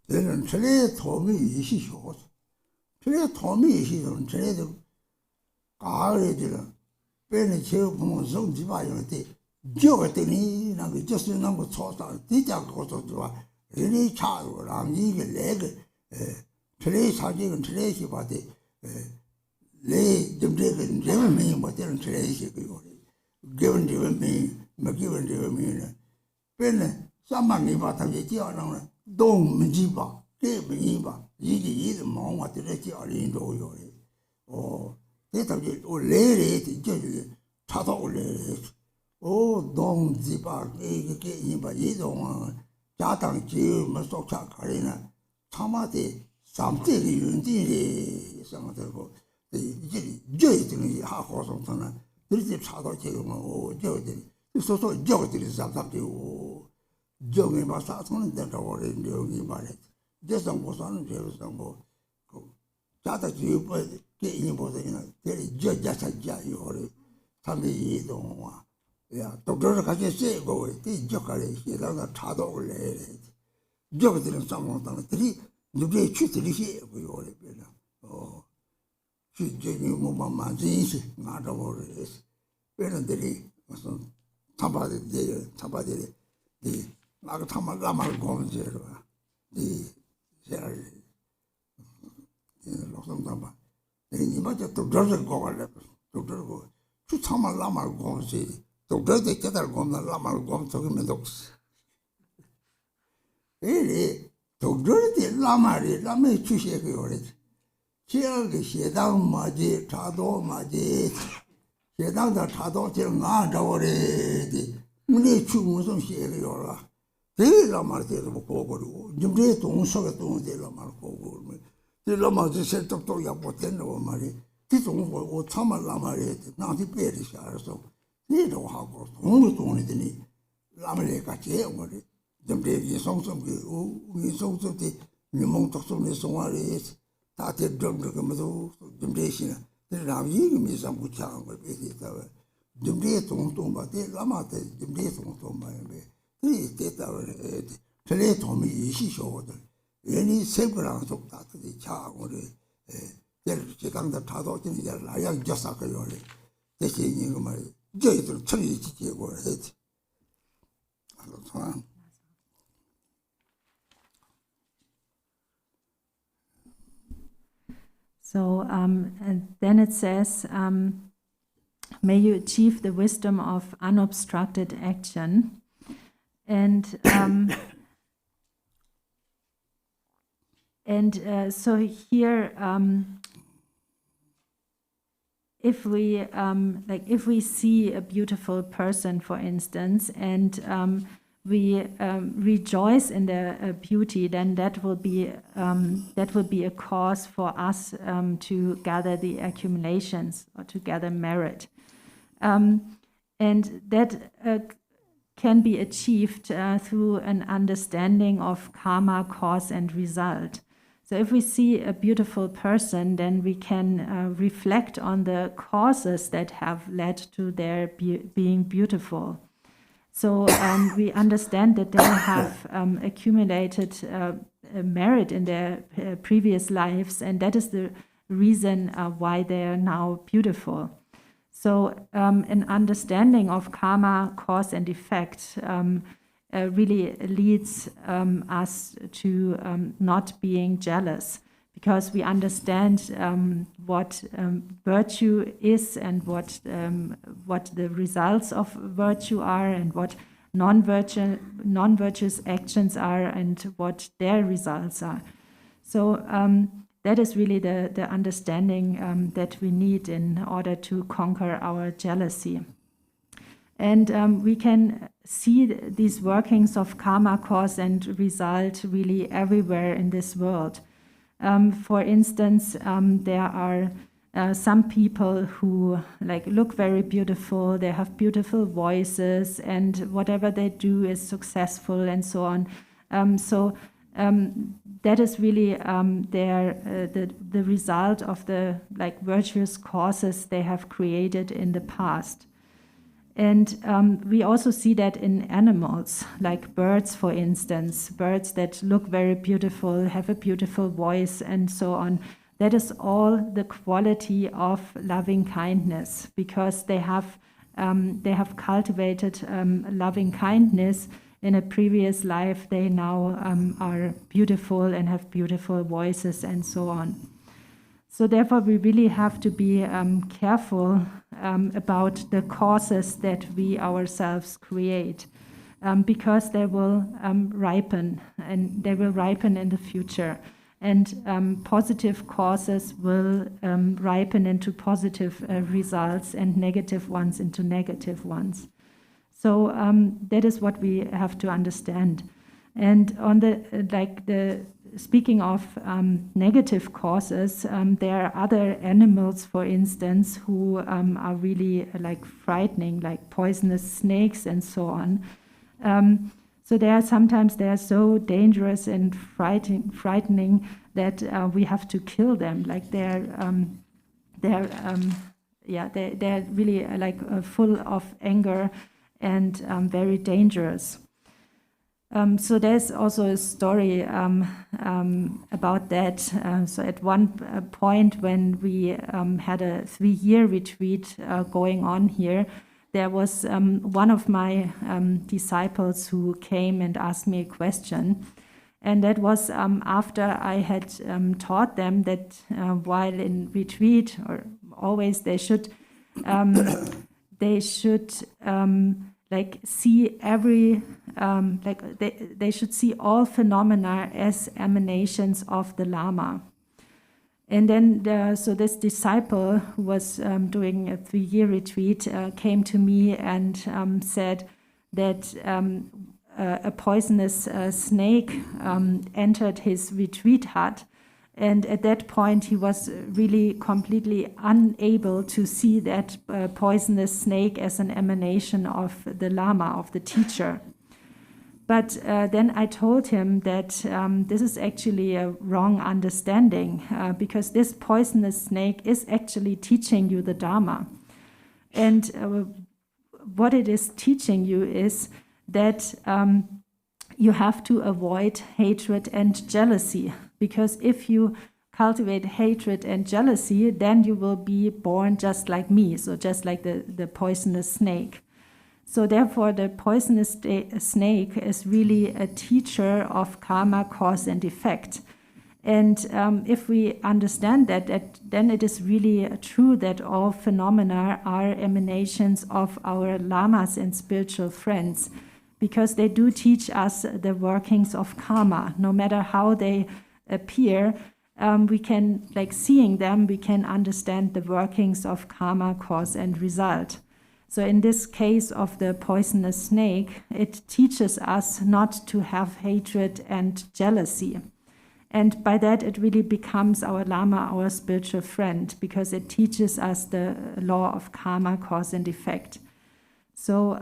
Given to me, given to me. When somebody about the don't Mijiba, gave me, either Mom, what the Indo. Oh, that of it, or lady, judge, Tato lady. Oh, don't ziba, get by either one. Jatang Jill, Masocha Karina, Tamati, something you did, some of the the half or something. There is a child or Jody. So Jody is something to Jogi Masson that are in the marriage. Just don't go on, Jerusalem. Tata, you put getting there is just a jay or Tammy don't want. Yeah, Doctor Kaji go, this jokeri, he does not child or lady. Jody and someone on the three, you play chitty here, we all oh. She didn't move my jeans, not over this. When the somebody the Magatama Lama gone zero, the Losamba. Then you might have to Doctor go to Tama Lama gone, say, to break the kettle gone, the Lama gone to him and looks. Really, to dirty Lama, Lama, you shake it. Chill down my jet, Tado, my jet. Down the Tado till not already. Only two Muslim share. They Lama said of Kogo. Jimmy don't show it on the Lama Kogo. The Lama said to Yapoten or Mari. This one Tama Lama, not the British are so. They don't have only the knee. Lama Cache, the baby song some we saw the Nimont of some is. Started drumming the generation. The Ravi me some good charm with it. The day to but they Lama, the day to my way. Three state our head. Play to me, Yeshi showed. Any semblance of that, the charm or she comes the Tado in the Lion just like a yori. They say, you my joy to tree or head. So and then it says, may you achieve the wisdom of unobstructed action. And so here, if we see a beautiful person, for instance, and we rejoice in their beauty, then that will be a cause for us to gather the accumulations or to gather merit, and that can be achieved through an understanding of karma, cause and result. So if we see a beautiful person, then we can reflect on the causes that have led to their being beautiful. So we understand that they have accumulated merit in their previous lives, and that is the reason why they are now beautiful. So an understanding of karma, cause and effect really leads us to not being jealous, because we understand what virtue is and what the results of virtue are, and what non-virtuous actions are and what their results are. So that is really the understanding that we need in order to conquer our jealousy. And we can see these workings of karma, cause and result really everywhere in this world. For instance, there are some people who look very beautiful, they have beautiful voices, and whatever they do is successful and so on. That is really the result of the virtuous causes they have created in the past. And we also see that in animals, like birds, for instance, birds that look very beautiful, have a beautiful voice, and so on. That is all the quality of loving kindness, because they have cultivated loving kindness in a previous life. They now are beautiful and have beautiful voices, and so on. So therefore, we really have to be careful about the causes that we ourselves create, because they will ripen, and they will ripen in the future. And positive causes will ripen into positive results, and negative ones into negative ones. So that is what we have to understand. And on the speaking of negative causes, there are other animals, for instance, who are really frightening, like poisonous snakes and so on. So they are so dangerous and frightening that we have to kill them. They're really full of anger and very dangerous. So there's also a story about that. So at one point when we had a 3-year retreat going on here, there was one of my disciples who came and asked me a question. And that was after I had taught them that while in retreat, or always they should see every they should see all phenomena as emanations of the Lama. And then so this disciple who was doing a 3-year retreat came to me and said that a poisonous snake entered his retreat hut. And at that point, he was really completely unable to see that poisonous snake as an emanation of the Lama, of the teacher. But then I told him that this is actually a wrong understanding, because this poisonous snake is actually teaching you the Dharma. And what it is teaching you is that you have to avoid hatred and jealousy. Because if you cultivate hatred and jealousy, then you will be born just like me, so just like the poisonous snake. So therefore, the poisonous snake is really a teacher of karma, cause and effect. And if we understand that, then it is really true that all phenomena are emanations of our lamas and spiritual friends, because they do teach us the workings of karma. No matter how they appear, we can, like seeing them, we can understand the workings of karma, cause and result. So in this case of the poisonous snake, it teaches us not to have hatred and jealousy. And by that, it really becomes our Lama, our spiritual friend, because it teaches us the law of karma, cause and effect. So,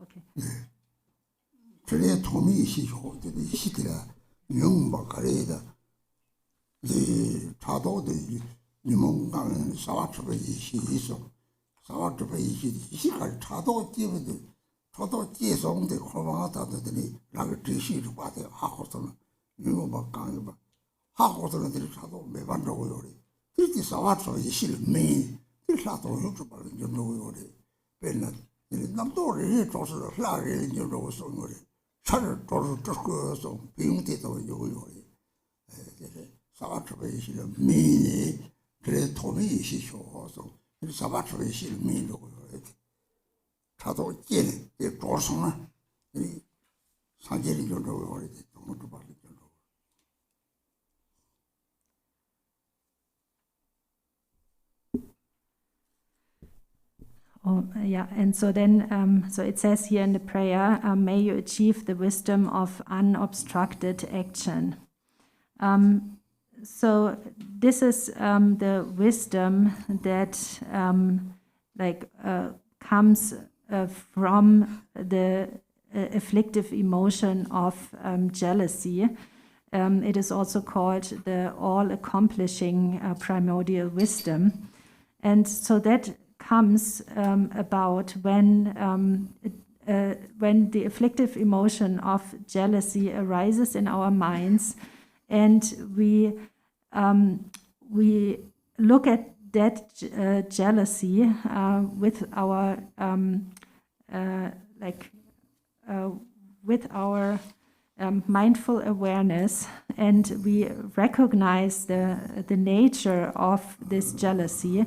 Okay. 그래 도미 시효 이 시대라 명바 가래다 이 차도도 이몽강은 사와트베 이시 있어 사와트베 이시 시갈 차도 뛰어도 차도 뛰어서인데 고마하다더니 나를 드시를 받아 하고서는 명바 강이 봐 하고서는 들 차도 매반다고 요리 그때 사와트베 이시를 매 들사도 요즘 발은 좀 요리 배는 남도를 조서를 라를 좀 요소는 차를 돌을 뚫고서 비용대도 요요리 사바트베이시를 미니 그래 도미시쇼서 사바트베이시를 미니로 차도 찌네 이 조성아 이 상제리 좀 요리 너무 좀 빨리 좀 Oh, yeah, and so then, so it says here in the prayer, may you achieve the wisdom of unobstructed action. So this is the wisdom that comes from the afflictive emotion of jealousy. It is also called the all-accomplishing primordial wisdom. And so that comes about when the afflictive emotion of jealousy arises in our minds, and we look at that jealousy with our mindful awareness, and we recognize the nature of this jealousy.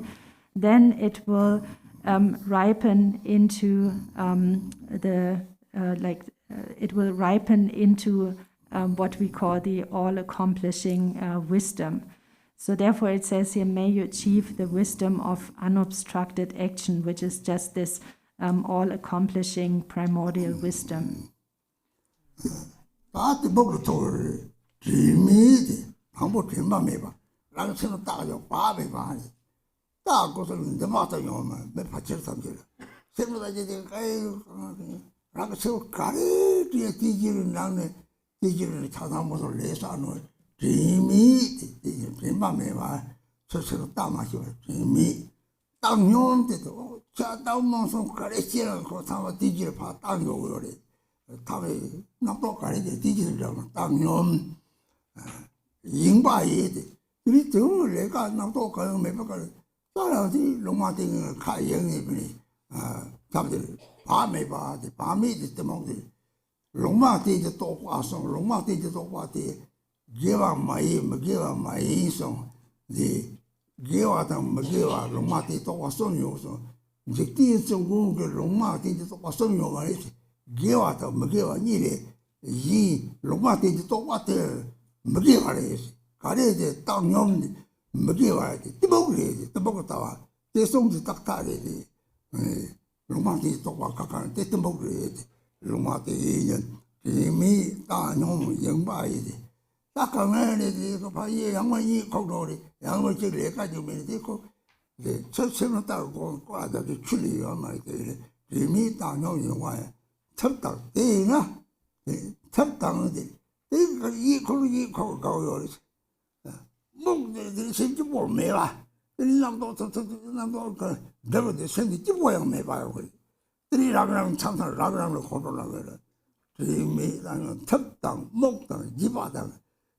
Then it will ripen into what we call the all-accomplishing wisdom. So therefore it says here, may you achieve the wisdom of unobstructed action, which is just this all-accomplishing primordial wisdom. 다고서는 내마다 요만 몇 파칠 삼질 세무다 이제 라가 세우 가리 뒤에 뒤지는 나네 뒤지는 차담모를 내서는 재미 재미만 봐 저서 따마시고 재미 땅용데도 자 땅mon서 가리치는 거 타마 뒤지를 봐 땅요 그래 타베 나도 가리 뒤지를 좀 땅용 인바에 우리 저 내가 나도 가요 매번 사람들이 로마팅을 가영이 버리 사람들 밤에 봐 밤에 때문에 로마팅이 또 와서 로마팅이 또 와대 개와 마이서 이 개와다 먹개와 로마팅이 또 와서 요서 이제 뒤에서 그 로마팅이 또 와서 요가래 개와다 먹개와 니래 이 로마팅이 또 왔대 먹개와래 가래데 땅용 먹여야지 뜨먹어야지 뜨먹었다와 대송지 딱 타야지 로마티 똑바 가까운 때 뜨먹어야지 로마티는 이미 다뇽 영바야지 딱 가면은 그 바위에 양반이 거기 양반이 내가지고 되고 이제 첫째는 따고 과다게 출리요 말이지 이미 다뇽 영화에 첩당 대나 첩당인데 이 거기 가요 몽들이 생기 뭘 매봐. 남도 그 내가 내 생기 찌고야 매봐요. 그래. 들이라그랑 참사를 라그랑을 고도라 그래. me tap down, mock down, jiba down.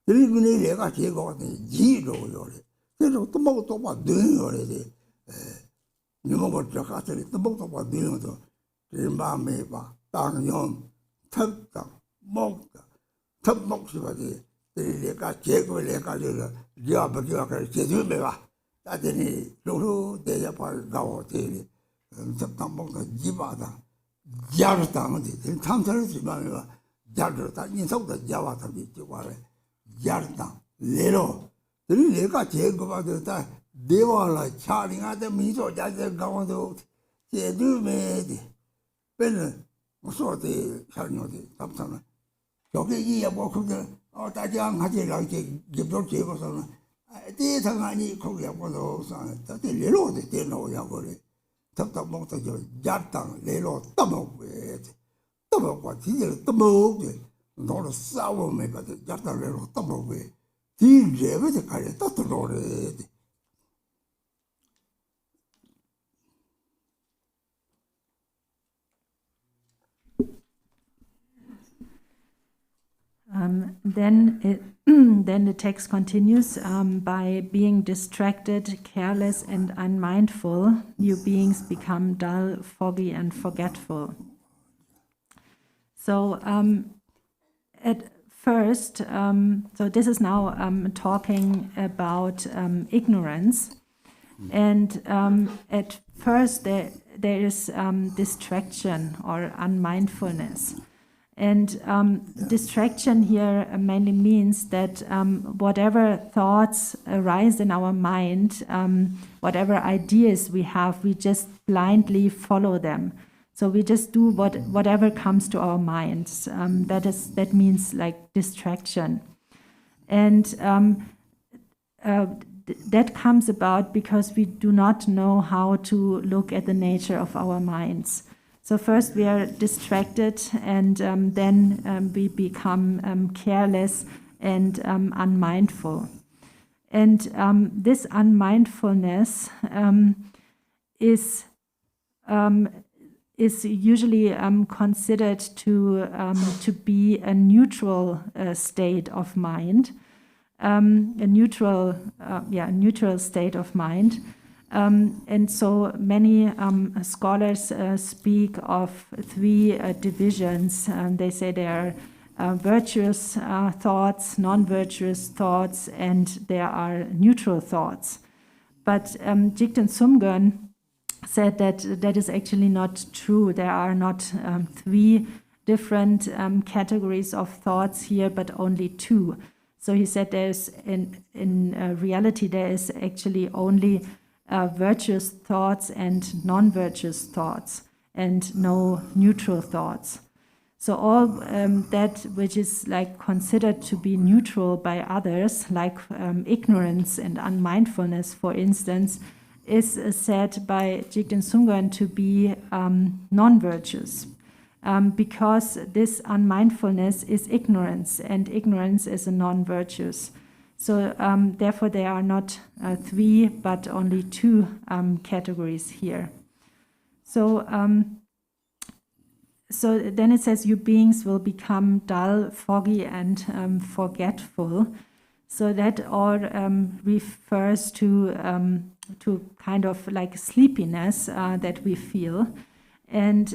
The living lega jego zero yore. They don't talk about doing already. You know what you're the book about doing to remember me, down yon, tap down, mock down, tap mock the lega jego lega, Jabba Jedumeva. That any Lulu, they are go daily, tap down, mock the jiba down. Jartan, the Tantas, Jartan, in South Java, Jartan, Lero. The Lega Jacob, they were like charting at the means or just go to they do made Ben, so the Charnotti, Thompson. So he walk or that young had like give no tables on. I did a any Korea for those, that the little they know Yagori. Tap motor Jartan, Lelo, double with double what he is double, not a sour me, but Jartan Lelo double way. He gave it a kind of total. Then the text continues by being distracted, careless, and unmindful, you beings become dull, foggy, and forgetful. So at first, so this is now talking about ignorance, and at first there is distraction or unmindfulness. And distraction here mainly means that whatever thoughts arise in our mind, whatever ideas we have, we just blindly follow them. So we just do whatever comes to our minds. That means like distraction. And that comes about because we do not know how to look at the nature of our minds. So first we are distracted, and then we become careless and unmindful. And this unmindfulness is usually considered to be a neutral state of mind, a neutral state of mind. And so many scholars speak of three divisions. They say there are virtuous thoughts, non-virtuous thoughts, and there are neutral thoughts. But Jigten Sumgön said that is actually not true. There are not three different categories of thoughts here, but only two. So he said there's in reality there is actually only virtuous thoughts and non-virtuous thoughts, and no neutral thoughts. So all that which is like considered to be neutral by others, like ignorance and unmindfulness, for instance, is said by Jigten Sumgön to be non-virtuous, because this unmindfulness is ignorance, and ignorance is a non-virtuous. So therefore there are not three, but only two categories here. So so then it says, you beings will become dull, foggy, and forgetful. So that all refers to kind of like sleepiness that we feel. And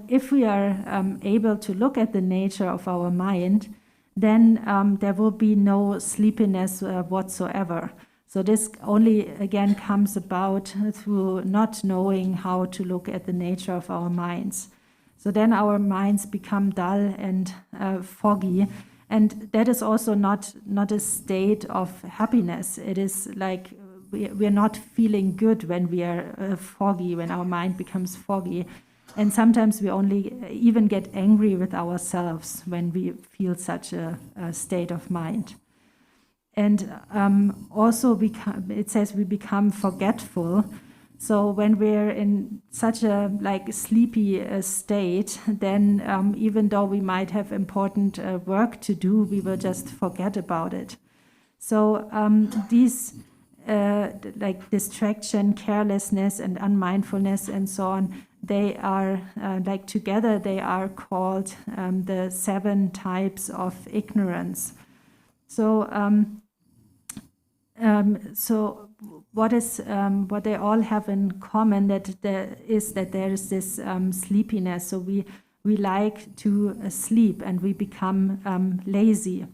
if we are able to look at the nature of our mind, then there will be no sleepiness whatsoever. So this only, again, comes about through not knowing how to look at the nature of our minds. So then our minds become dull and foggy, and that is also not a state of happiness. It is like we are not feeling good when we are foggy, when our mind becomes foggy. And sometimes we only even get angry with ourselves when we feel such a state of mind. And also it says we become forgetful. So when we're in such a like sleepy state, then even though we might have important work to do, we will just forget about it. So these like distraction, carelessness, and unmindfulness, and so on, they are, like together, they are called the 7 types of ignorance. So, what they all have in common that there is this sleepiness. So we like to sleep and we become lazy.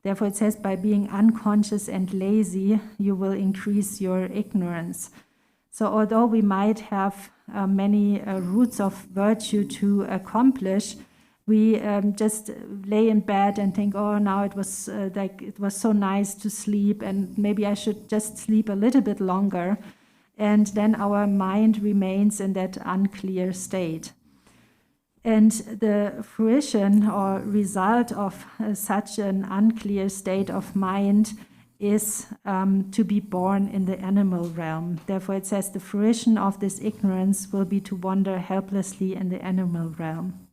Therefore, it says by being unconscious and lazy, you will increase your ignorance. So although we might have many roots of virtue to accomplish, we just lay in bed and think, oh, now it was it was so nice to sleep, and maybe I should just sleep a little bit longer. And then our mind remains in that unclear state. And the fruition or result of such an unclear state of mind is to be born in the animal realm. Therefore, it says the fruition of this ignorance will be to wander helplessly in the animal realm.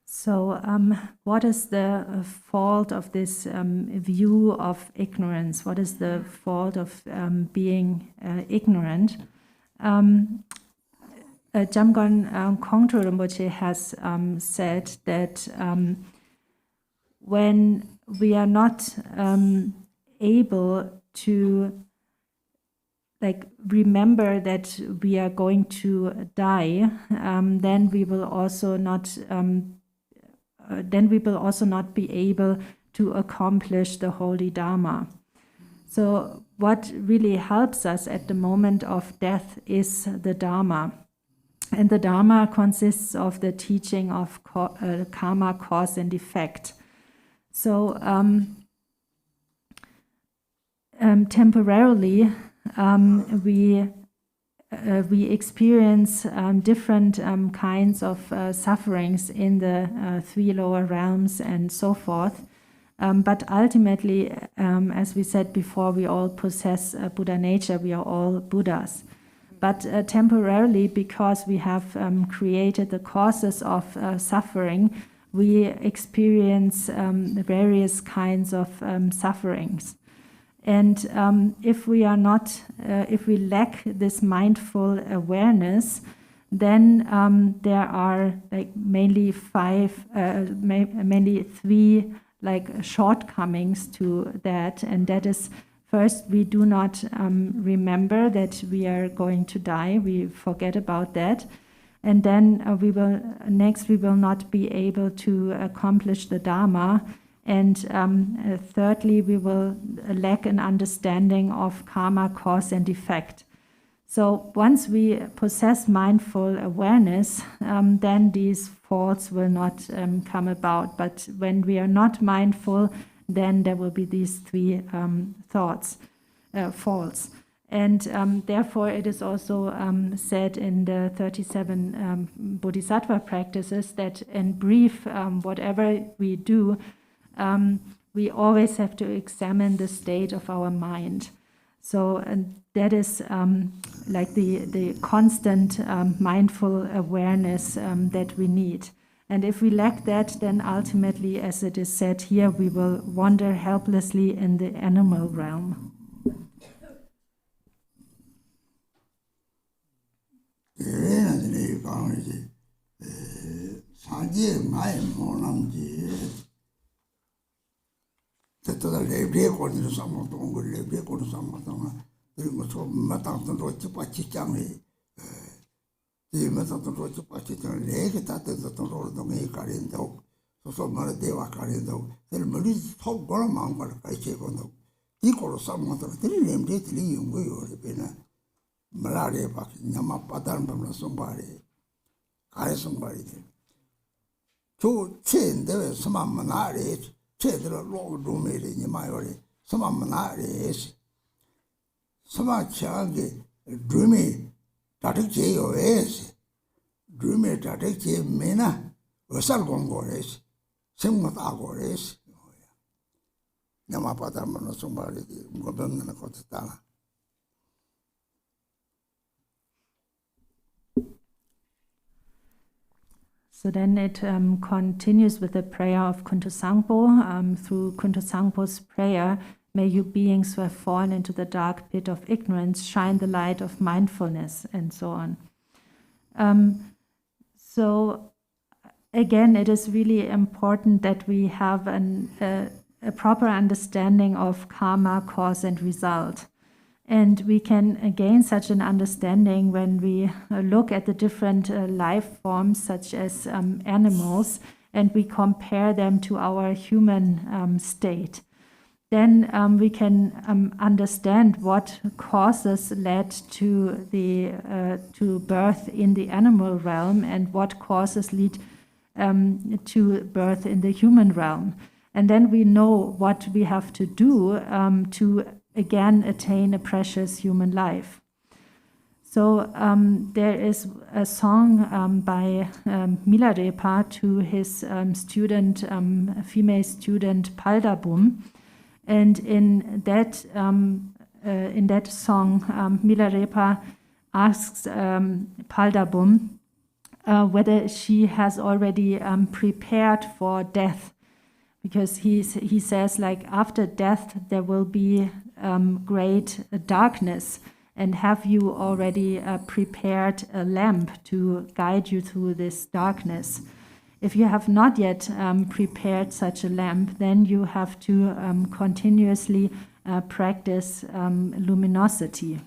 So what is the fault of this view of ignorance? What is the fault of being ignorant? Jamgon Kongtrul Rinpoche has said that when we are not able to remember that we are going to die, then we will also not be able to accomplish the holy Dharma. So what really helps us at the moment of death is the Dharma. And the Dharma consists of the teaching of karma, cause and effect. So temporarily we experience different kinds of sufferings in the 3 lower realms and so forth. But ultimately, as we said before, we all possess Buddha nature, we are all Buddhas. But temporarily, because we have created the causes of suffering, we experience various kinds of sufferings. And if we lack this mindful awareness, then there are mainly 3 shortcomings to that, and that is first, we do not remember that we are going to die. We forget about that. And then we will not be able to accomplish the Dharma. And thirdly, we will lack an understanding of karma, cause and effect. So once we possess mindful awareness, then these faults will not come about. But when we are not mindful, then there will be these three faults. And therefore, it is also said in the 37 Bodhisattva practices that in brief, whatever we do, we always have to examine the state of our mind. So that is like the constant mindful awareness that we need. And if we lack that, then ultimately, as it is said here, we will wander helplessly in the animal realm. So then it continues with the prayer of Kuntuzangpo. Through Kuntuzangpo's prayer, may you beings who have fallen into the dark pit of ignorance shine the light of mindfulness, and so on. So again, it is really important that we have a proper understanding of karma, cause and result. And we can gain such an understanding when we look at the different life forms, such as animals, and we compare them to our human state. Then we can understand what causes led to birth in the animal realm and what causes lead to birth in the human realm. And then we know what we have to do to again attain a precious human life. So there is a song by Milarepa to his student, female student Paldabum, and in that song, Milarepa asks Paldabum whether she has already prepared for death, because he says, like, after death there will be great darkness, and have you already prepared a lamp to guide you through this darkness? If you have not yet prepared such a lamp, then you have to continuously practice luminosity.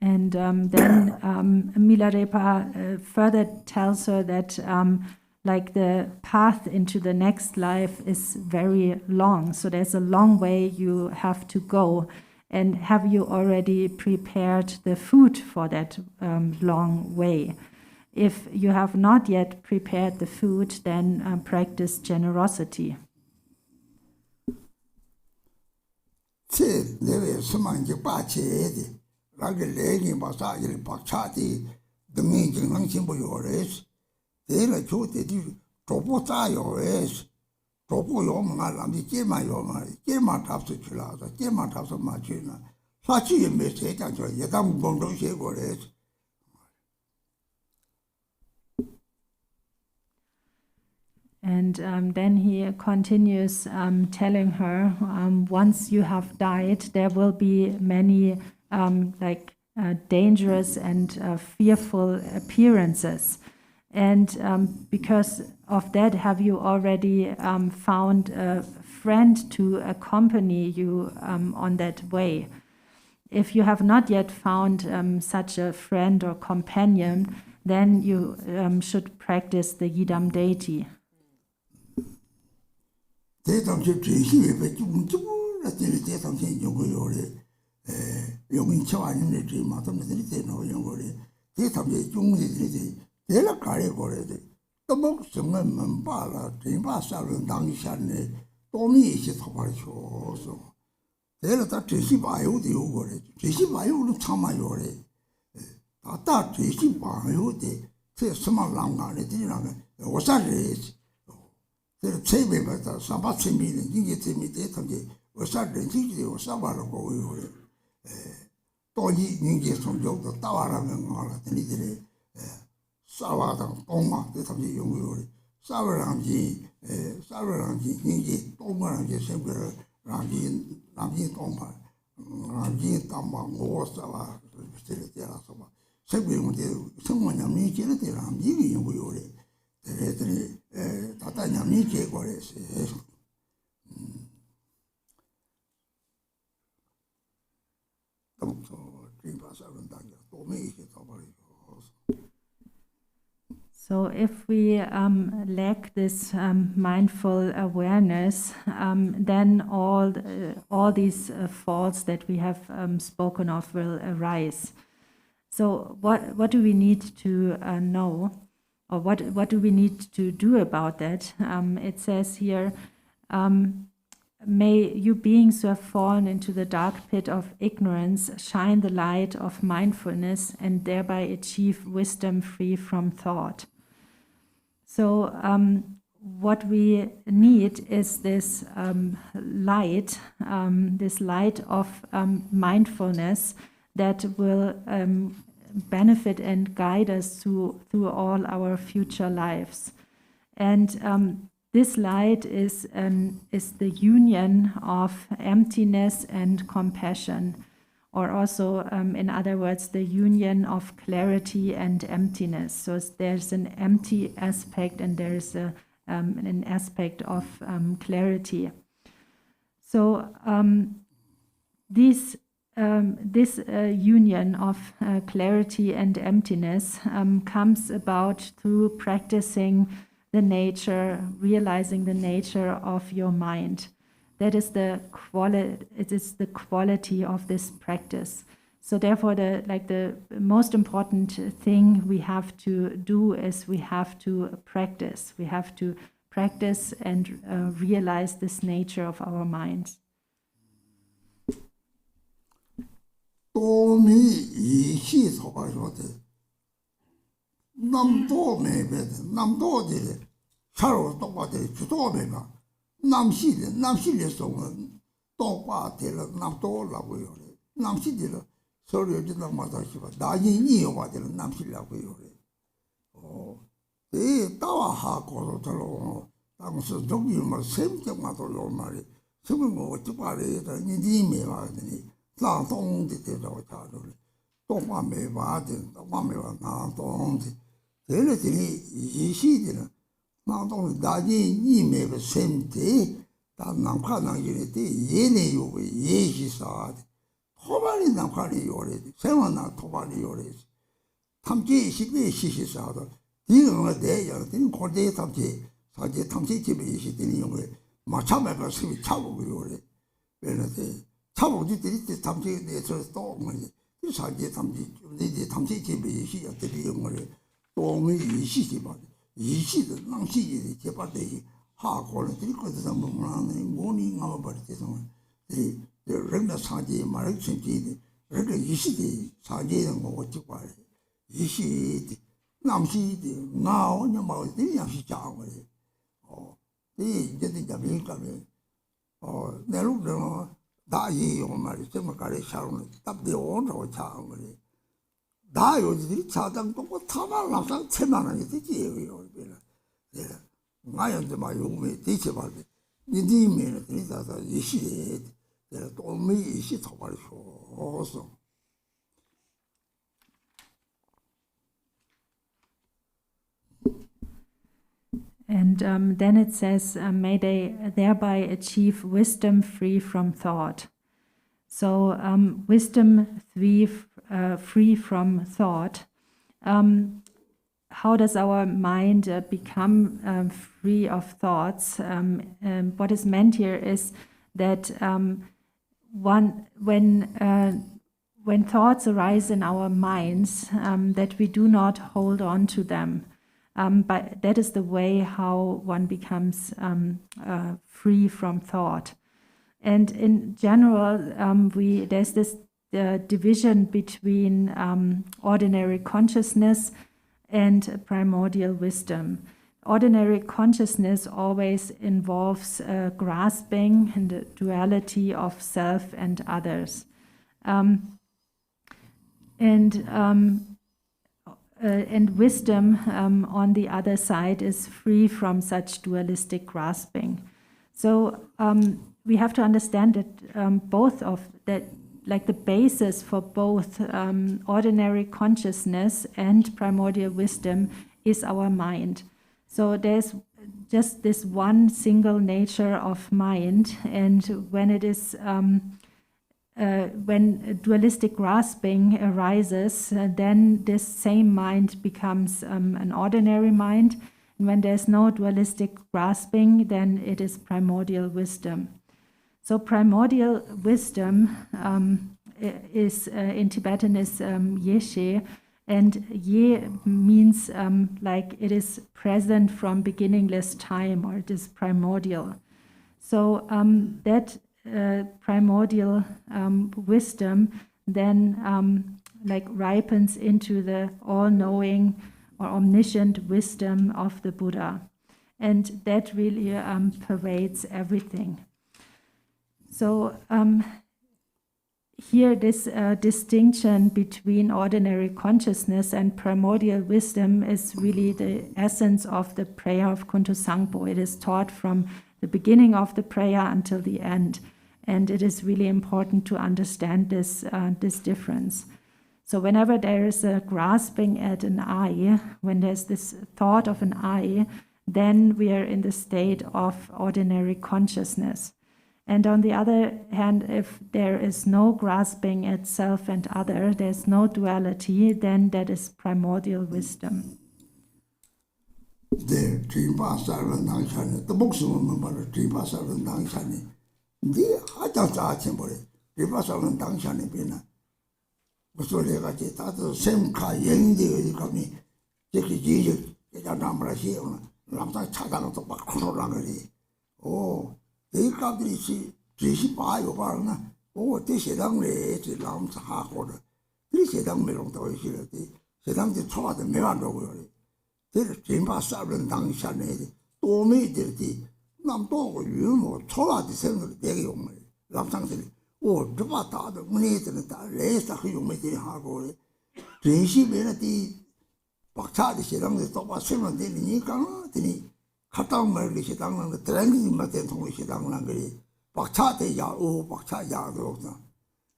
And then Milarepa further tells her that like the path into the next life is very long. So there's a long way you have to go. And have you already prepared the food for that long way? If you have not yet prepared the food, then practice generosity. And then he continues telling her, once you have died, there will be many dangerous and fearful appearances. And because of that, have you already found a friend to accompany you on that way? If you have not yet found such a friend or companion, then you should practice the Yidam deity. So if we lack this mindful awareness, then all these faults that we have spoken of will arise. So what do we need to know, or what do we need to do about that? It says here, may you beings who have fallen into the dark pit of ignorance shine the light of mindfulness and thereby achieve wisdom free from thought. So what we need is this light of mindfulness that will benefit and guide us through all our future lives. And this light is the union of emptiness and compassion, or also, in other words, the union of clarity and emptiness. So there's an empty aspect and there's an aspect of clarity. So this union of clarity and emptiness comes about through practicing the nature, realizing the nature of your mind. That is the quality of this practice. So therefore, the most important thing we have to do is we have to practice. We have to practice and realize this nature of our minds. 남시를 송은 똑바대로 남도라고요. 남시들은 서로 지나마다 싶어. 나인이 와들 남시라고요. 이 따와하고도 들어. 당시 저기 뭐 샘정마도 요 말이. 지금 뭐 어쩌바래다. 니님이 와더니 나동대대로 자들. 똑바매 봐든 똑바매 와 나동대. 얘네들이 이 시대는 나도 나지 이메가 샘대 다 남카나기네 얘네 요게 예시사 토발이 남카리 요래 세원나 토발이 요래 탐지 시대 시시사도 이거가 대야 되는 고대 탐지 사제 탐지 집에 있으더니 요게 마차매가 스미 차고 요래 왜냐데 차고지들이 탐지 내서 또 뭐지 이 사제 탐지 이제 탐지 집에 있으더니 요게 똥이 이시지 봐 이시도 낭시지 제바데 하고는 들거든 뭐는 뭐니 나와버리죠. 이 렌다 사지 말을 챙기지. 그러니까 이시디 사지는 뭐 어찌 봐. 이시디 남시디 나오냐 뭐지 양시 자고. 이 이제 잡을까면 내로는 다이 오마리 좀 가래 샤오는 답대 온로 자고. 나 요지들이 자당 동고 타만 남상 1000만 원이 되지요. 네. ngayon ma yume teacher ba ni me ni da yeshi de to me yeshi thobar so And then it says, may they thereby achieve wisdom free from thought. So wisdom free from thought. How does our mind become free of thoughts? What is meant here is that when thoughts arise in our minds, that we do not hold on to them. But that is the way how one becomes free from thought. And in general, there's this division between ordinary consciousness and primordial wisdom. Ordinary consciousness always involves grasping and the duality of self and others. And wisdom, on the other side, is free from such dualistic grasping. So we have to understand that both of that, like the basis for both ordinary consciousness and primordial wisdom is our mind. So there's just this one single nature of mind, and when it is when dualistic grasping arises, then this same mind becomes an ordinary mind. And when there's no dualistic grasping, then it is primordial wisdom. So primordial wisdom is in Tibetan is Yeshi, and Ye means like it is present from beginningless time, or it is primordial. So that primordial wisdom then like ripens into the all-knowing or omniscient wisdom of the Buddha, and that really pervades everything. So here this distinction between ordinary consciousness and primordial wisdom is really the essence of the prayer of Kuntuzangpo. It is taught from the beginning of the prayer until the end. And it is really important to understand this difference. So whenever there is a grasping at an I, when there's this thought of an I, then we are in the state of ordinary consciousness. And on the other hand, if there is no grasping at self and other, there's no duality, then that is primordial wisdom. The 네 하자자 쳔보래 리바사는 당샤네 비나 무소레가지 다도 셈카 영디 가미 제기 지지 제가 남라시오나 남자 차단도 막 코로라거리 오 대가들이 지시 봐요 봐나 오 대세당래 지 남자 하고를 이 세당 메롱도 있으려디 세당지 초와도 메완도고요 들 진바사는 당샤네 도메들디 남도고 유모 초와디 생을 내게 용을 남상들이 오 저바다도 문에들은 다 레사 그 용매들이 하고 진심에는 박차디 시랑도 또 봤으면 되니까 되니 갔다 오면 이렇게 당는 드랭이 맞대 통이 당는 거리 박차대 야오 박차야도 없다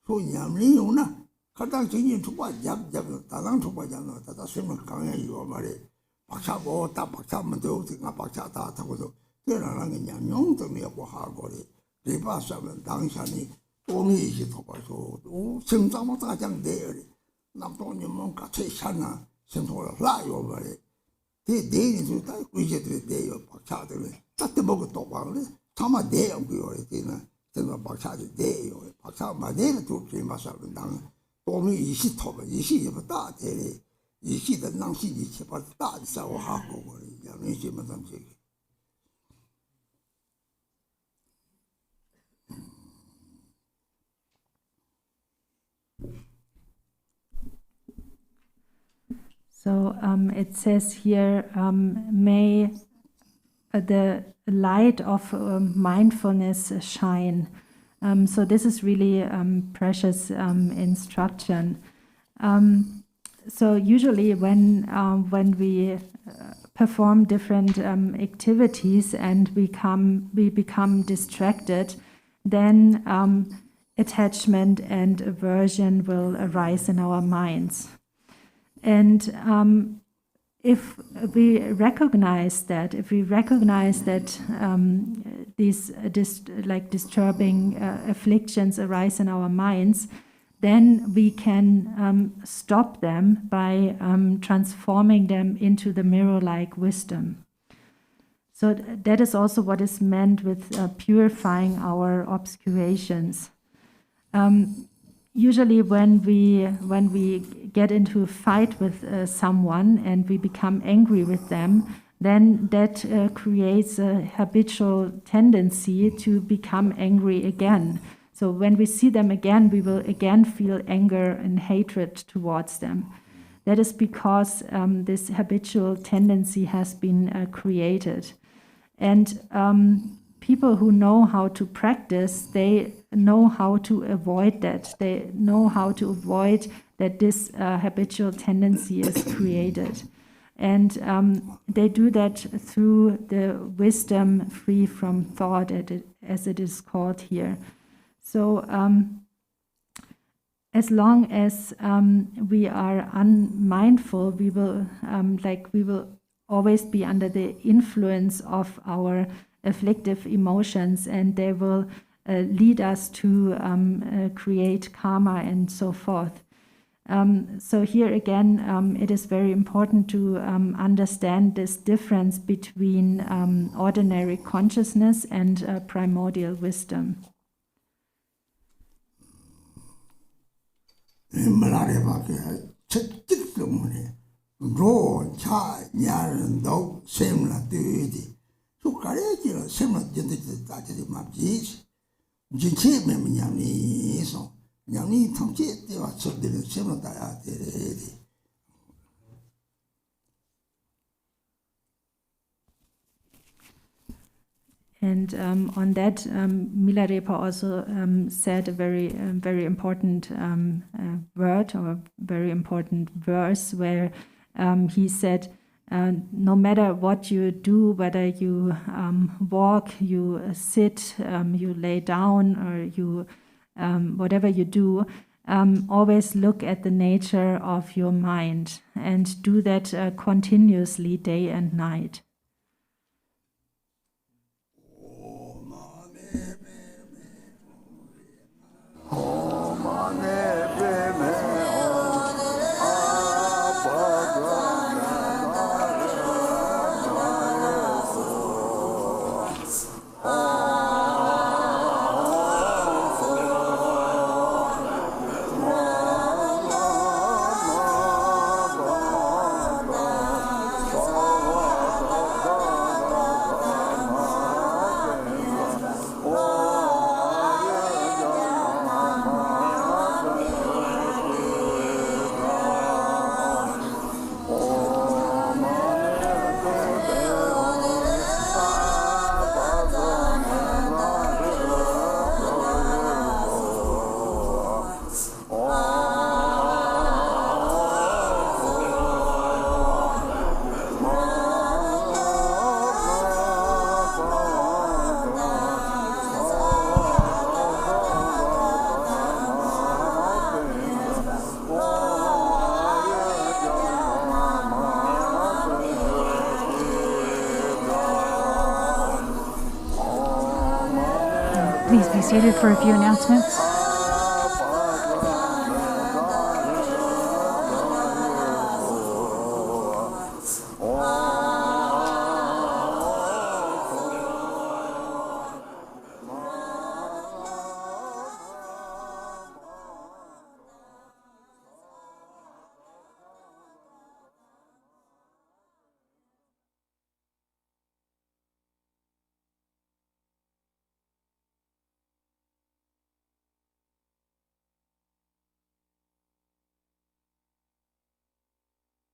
소냐미 오나 갔다 진이 두바 잡잡 다당 두바잖아 다 쓰면 강해 이거 말이 박차고 딱 박차면 되고 박차다 타고도 그러는 게 양용도 메고 하고리 리바사면 당산이 도미시 도바서 오 생장모 다장대리 남동님 뭔가 최샤나 생토를 라요 말이 대대니도 다 의제들이 돼요 박차들이 딱때 먹고 또 봐래 참아 돼요 그거에 되나 제가 박차들 돼요 박차 마대를 두지 마사는 당 도미 20토바 20이 다 되리 20의 낭시지 제발 다 싸워 하고 양심만 담지 So it says here, may the light of mindfulness shine. So this is really precious instruction. So usually when we perform different activities and we become distracted, then attachment and aversion will arise in our minds. And if we recognize that, these disturbing afflictions arise in our minds, then we can stop them by transforming them into the mirror-like wisdom. So that is also what is meant with purifying our obscurations. Usually when we get into a fight with someone and we become angry with them, then that creates a habitual tendency to become angry again. So when we see them again, we will again feel anger and hatred towards them. That is because this habitual tendency has been created. And people who know how to practice, they know how to avoid that. They know how to avoid that this habitual tendency is created. And they do that through the wisdom free from thought, as it is called here. So as long as we are unmindful, we will always be under the influence of our afflictive emotions, and they will lead us to create karma and so forth. So here again, it is very important to understand this difference between ordinary consciousness and primordial wisdom. And on that, Milarepa also said a very important word or very important verse where he said, no matter what you do, whether you walk, you sit, you lay down, or you whatever you do, always look at the nature of your mind and do that continuously, day and night. Please be seated for a few announcements.